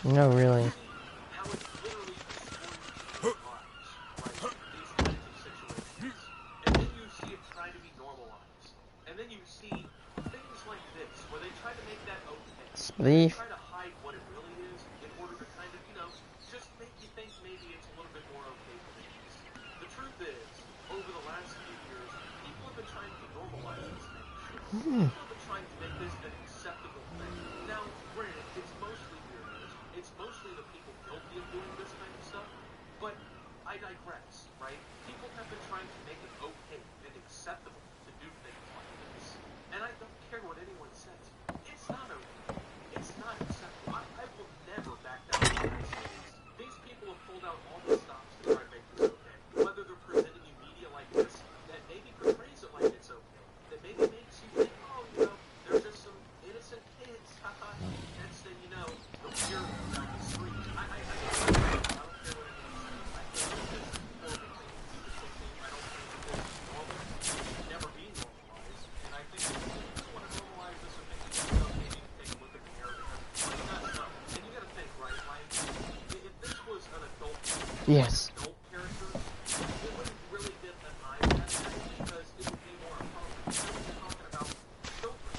No, really. How it literally destroys people's lives, right? These kinds of situations. And then you see it try to be normalized. And then you see things like this, where they try to make that okay. They try to hide what it really is in order to kind of, just make you think maybe it's a little bit more okay for the kids. The truth is, over the last few years, people have been trying to normalize this kind of shit. People have been trying to make this an acceptable thing. Now, granted, it's mostly weirdos. It's mostly the people guilty of doing this kind of stuff, but I digress, right? People have been trying to make it okay and acceptable to do things like this. And I don't care what anyone says. It's not okay. It's not acceptable. I will never back down from this. These people have pulled out all the stops to try to make this okay. Whether they're presenting you media like this that maybe portrays it like it's okay, that maybe makes you think, oh, there's just some innocent kids, haha. Next thing you know, the weird down the street. I don't care what anyone says. I think that this is a horrible thing to be depicting. I don't think that this is normal. It should never be normalized. And I think that people just want to normalize this and make it maybe take a look at the narrative. Like, no. And you gotta think, right? Like, if this was an adult character, it wouldn't really get an eye patch because it would be more appropriate. Now when you're talking about children.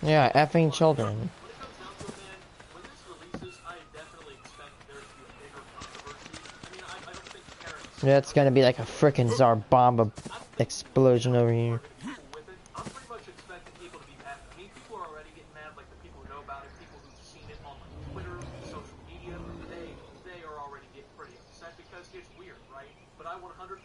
Yeah, effing children. When it comes down to it, man, when this releases, I definitely expect there to be a bigger controversy. I mean, I don't think parents... Yeah, it's gonna be like a frickin' Tsar bomb explosion over here. I'm pretty much expecting people to be mad. I mean, people are already getting mad, like the people who know about it, people who've seen it on like Twitter, social media. They are already getting pretty upset because it's weird, right? But I 100%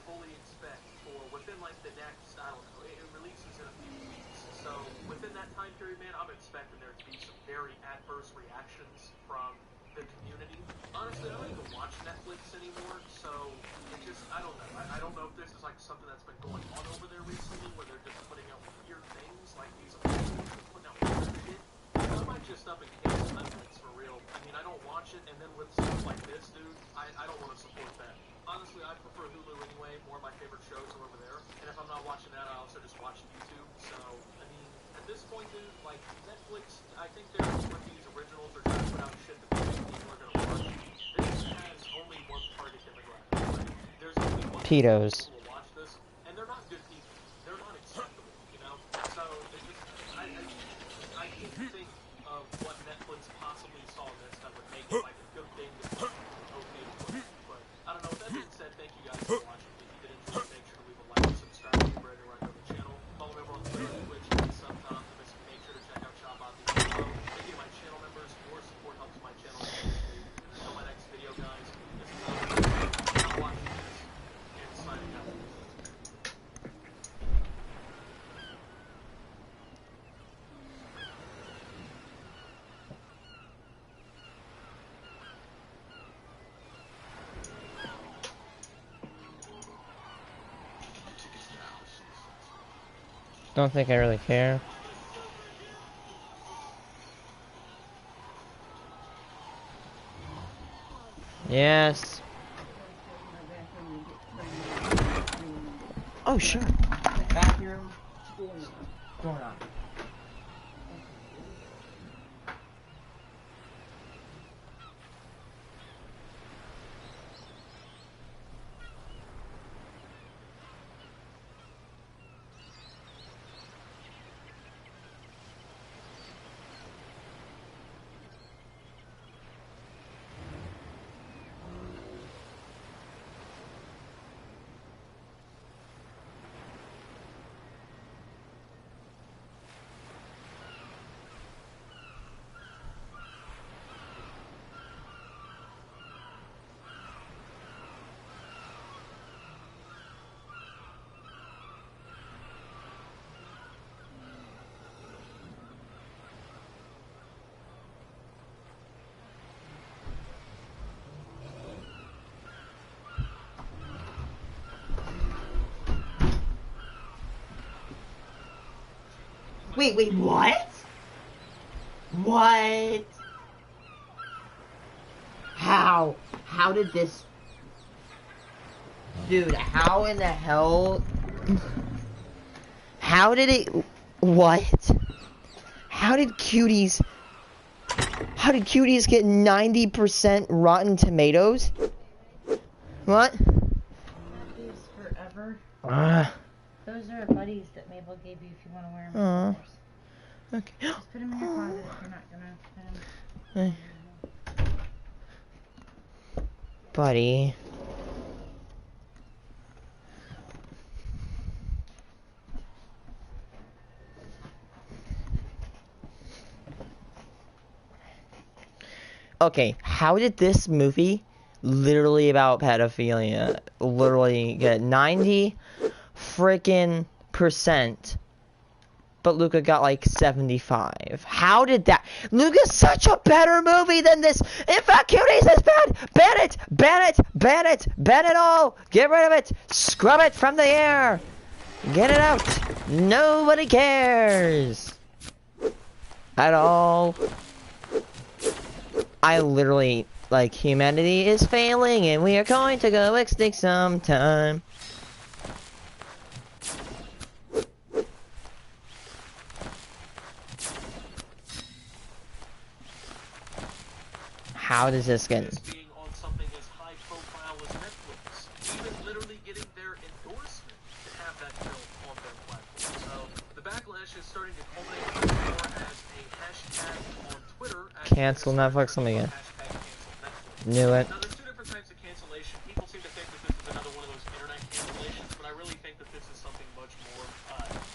fully expect for within like the next, I don't know, it releases in a few weeks. So within that time period, man, I'm expecting there to be some very adverse reactions from the community. Honestly, I don't even watch Netflix anymore, so it just, I don't know. I don't know if this is like something that's been going on over there recently, where they're just putting out weird things, like these putting out weird shit. I might just up and cancel Netflix for real. I mean, I don't watch it, and then with stuff like this, dude, I don't want to support that. Honestly, I prefer Hulu anyway. More of my favorite shows are over there. And if I'm not watching that, I also just watch YouTube. So, I mean, at this point, dude, like, Netflix, I think they're with these originals are trying to put out shit that people are gonna watch. This has only one target demographic. Like, there's only one pedos. people will watch this, and they're not good people. They're not acceptable, you know? So, it just, I can't think of what Netflix possibly saw in this that would make it, like, a good thing that would be okay to put out. But, I don't know, with that being said, thank you guys for watching. If you did enjoy, make sure to leave a like and subscribe if you're anywhere on the channel. Follow me over on Twitter, Twitch, and Subtoptimus. Make sure to check out Shopbot below. Thank you to my channel members. Your support helps my channel. Until my next video, guys. This is Stop watching this and signing out. Don't think I really care. Yes. Oh, sure. Bathroom. Doorknob. Wait, what? What? How? How did this... Dude, how in the hell... How did it... What? How did cuties... How did cuties get 90% Rotten Tomatoes? What? That is forever. Those are buddies that Mabel gave you if you want to wear them. Okay. Just put them in your closet if you're not gonna put them. Buddy. Okay, how did this movie, literally about pedophilia, literally get 90 freaking %, but Luca got like 75? How did that? Luca's such a better movie than this. In fact, Cuties is bad. Ban it, ban it, ban it, ban it all. Get rid of it. Scrub it from the air. Get it out. Nobody cares at all. I literally, like, humanity is failing and we are going to go extinct sometime. How does this get... Being on something as high profile as Netflix, even literally getting their endorsement to have that film on their platform. So the backlash is starting to culminate more as a hashtag on Twitter. Cancel Netflix, let me get. Knew it. Now there's two different types of cancellation. People seem to think that this is another one of those internet cancellations, but I really think that this is something much more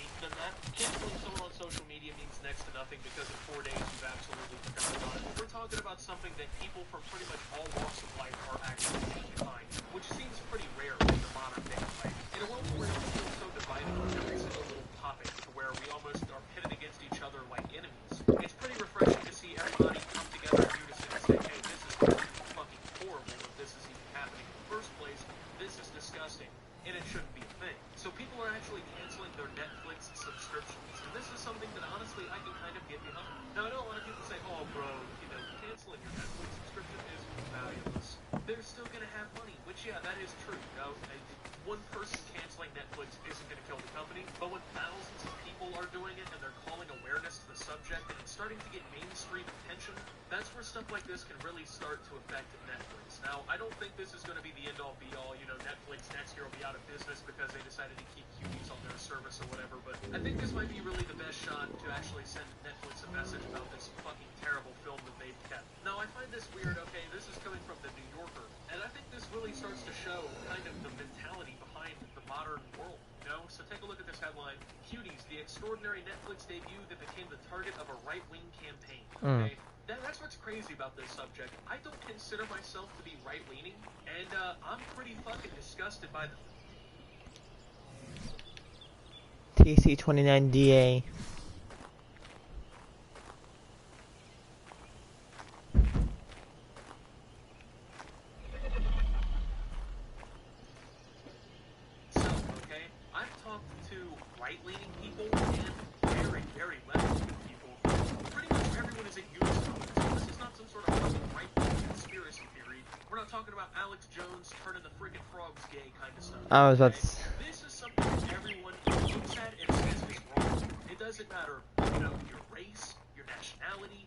deep than that. Canceling someone on social media means next to nothing because in 4 days you've absolutely forgotten about it. But we're talking about something that people from pretty much all walks of life are actually getting behind, which seems pretty rare in the modern day. Like, in a world where we feel so divided on every single little topic to where we almost are pitted against each other like enemies, it's pretty refreshing to see everybody come together in unison and say, hey, this is fucking horrible that this is even happening in the first place. This is disgusting, and it shouldn't be a thing. So people are actually canceling their Netflix subscriptions, and this is something that honestly I can kind of get behind. Now I know a lot of people say, oh bro, you know, canceling your Netflix subscription is valueless. They're still gonna have money, which yeah, that is true. You know, one person canceling Netflix isn't going to kill the company, but when thousands of people are doing it and they're calling awareness to the subject and it's starting to get mainstream attention, that's where stuff like this can really start to affect Netflix. Now, I don't think this is going to be the end-all be-all. You know, Netflix next year will be out of business because they decided to keep cuties on their service or whatever, but I think this might be really the best shot to actually send Netflix a message about this fucking terrible film that they've kept. Now, I find this weird. Okay, this is coming from the New Yorker, and I think this really starts to show kind of the mentality behind the modern world. You know, so take a look at this headline: Cuties, the extraordinary Netflix debut that became the target of a right-wing campaign. Okay, that's what's crazy about this subject. I don't consider myself to be right-leaning, and I'm pretty fucking disgusted by the TC29DA. right-leaning people and very, very left-leaning people. Pretty much everyone is a unison. So this is not some sort of fucking right-wing conspiracy theory. We're not talking about Alex Jones turning the friggin' frogs gay kind of stuff. I was about to say. This is something that everyone looks at and says is wrong. It doesn't matter, you know, your race, your nationality,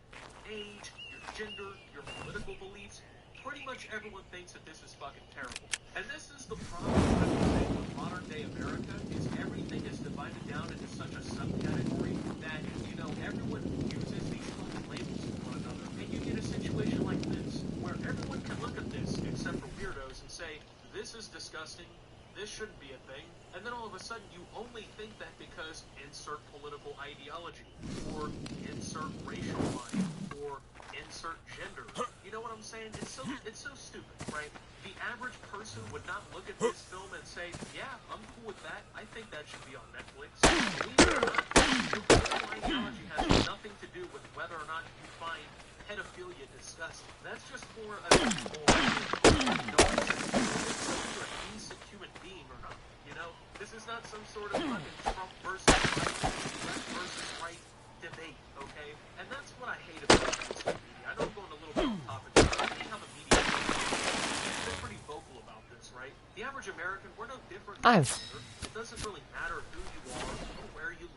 age, your gender, your political beliefs. Pretty much everyone thinks that this is fucking terrible. And this is the problem with modern-day America, is everything is divided down into such a subcategory that, you know, everyone uses these fucking labels for one another. And you get a situation like this, where everyone can look at this, except for weirdos, and say, this is disgusting, this shouldn't be a thing. And then all of a sudden, you only think that because insert political ideology, or insert racial line, or insert gender. You know what I'm saying? It's so stupid, right? The average person would not look at this film and say, yeah, I'm cool with that. I think that should be on Netflix. Believe it or not, your political ideology has nothing to do with whether or not you find pedophilia disgusting. That's just for a people nonsense. It's you're a decent human being or not. You know? This is not some sort of fucking Trump versus right, left versus right debate, okay? And that's what I hate about this media. I know I'm going a little bit off topic, but I hate how the media is pretty vocal about this, right? The average American, we're no different from each other. It doesn't really matter who you are or where you live.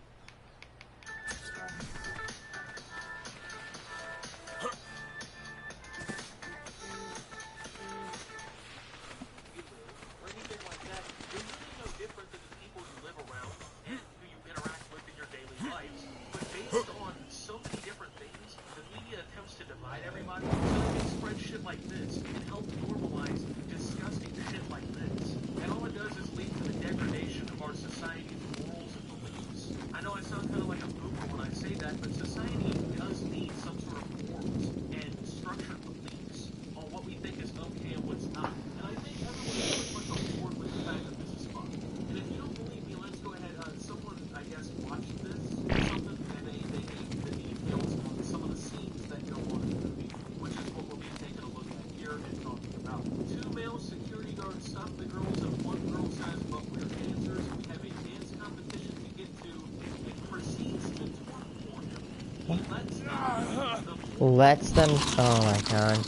Or anything like that. You're really no different than the people you live around and who you interact with in your daily lives. But based on so many different things, the media attempts to divide everybody so they can spread shit like this and help normalize disgusting shit like this. And all it does is lead to the degradation of our society's morals and beliefs. I know I sound kind of like a boomer when I say that, but society does need some sort of morals and structured beliefs on what we think is okay and what's not. And I think everyone is pretty much on board with the fact that this is fun. And if you don't believe me, let's go ahead. Someone, I guess, watched this or something, and they gave the details on some of the scenes that go on in the movie, which is what we'll be taking a look at here and talking about. 2 male security guards stop the girls at one girl's house, but we're dancers. We have a dance competition to get to. It proceeds to twerk for him. He Lets them. Oh my god.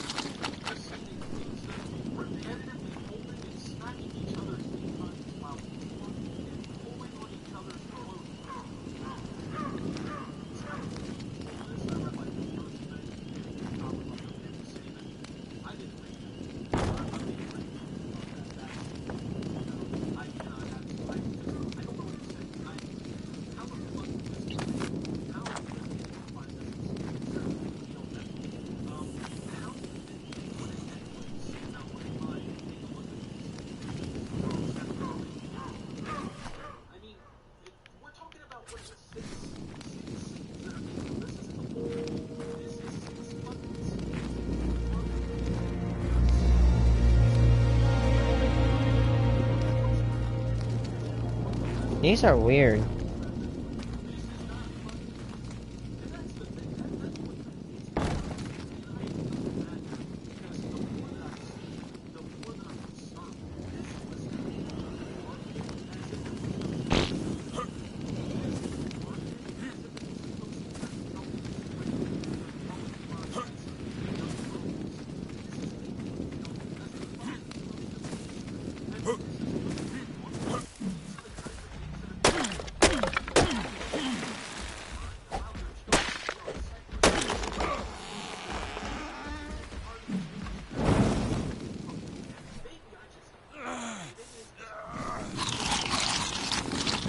These are weird.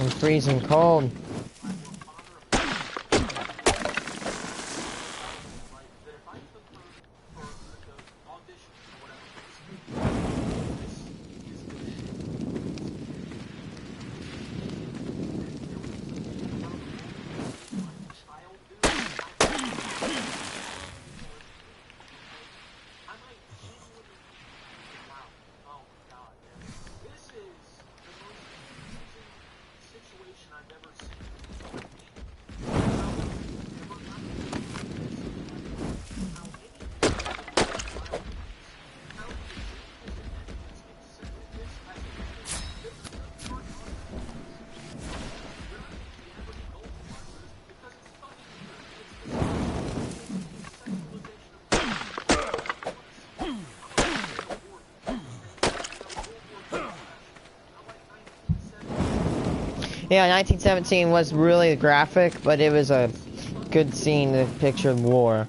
I'm freezing cold. Yeah, 1917 was really graphic, but it was a good scene to picture war.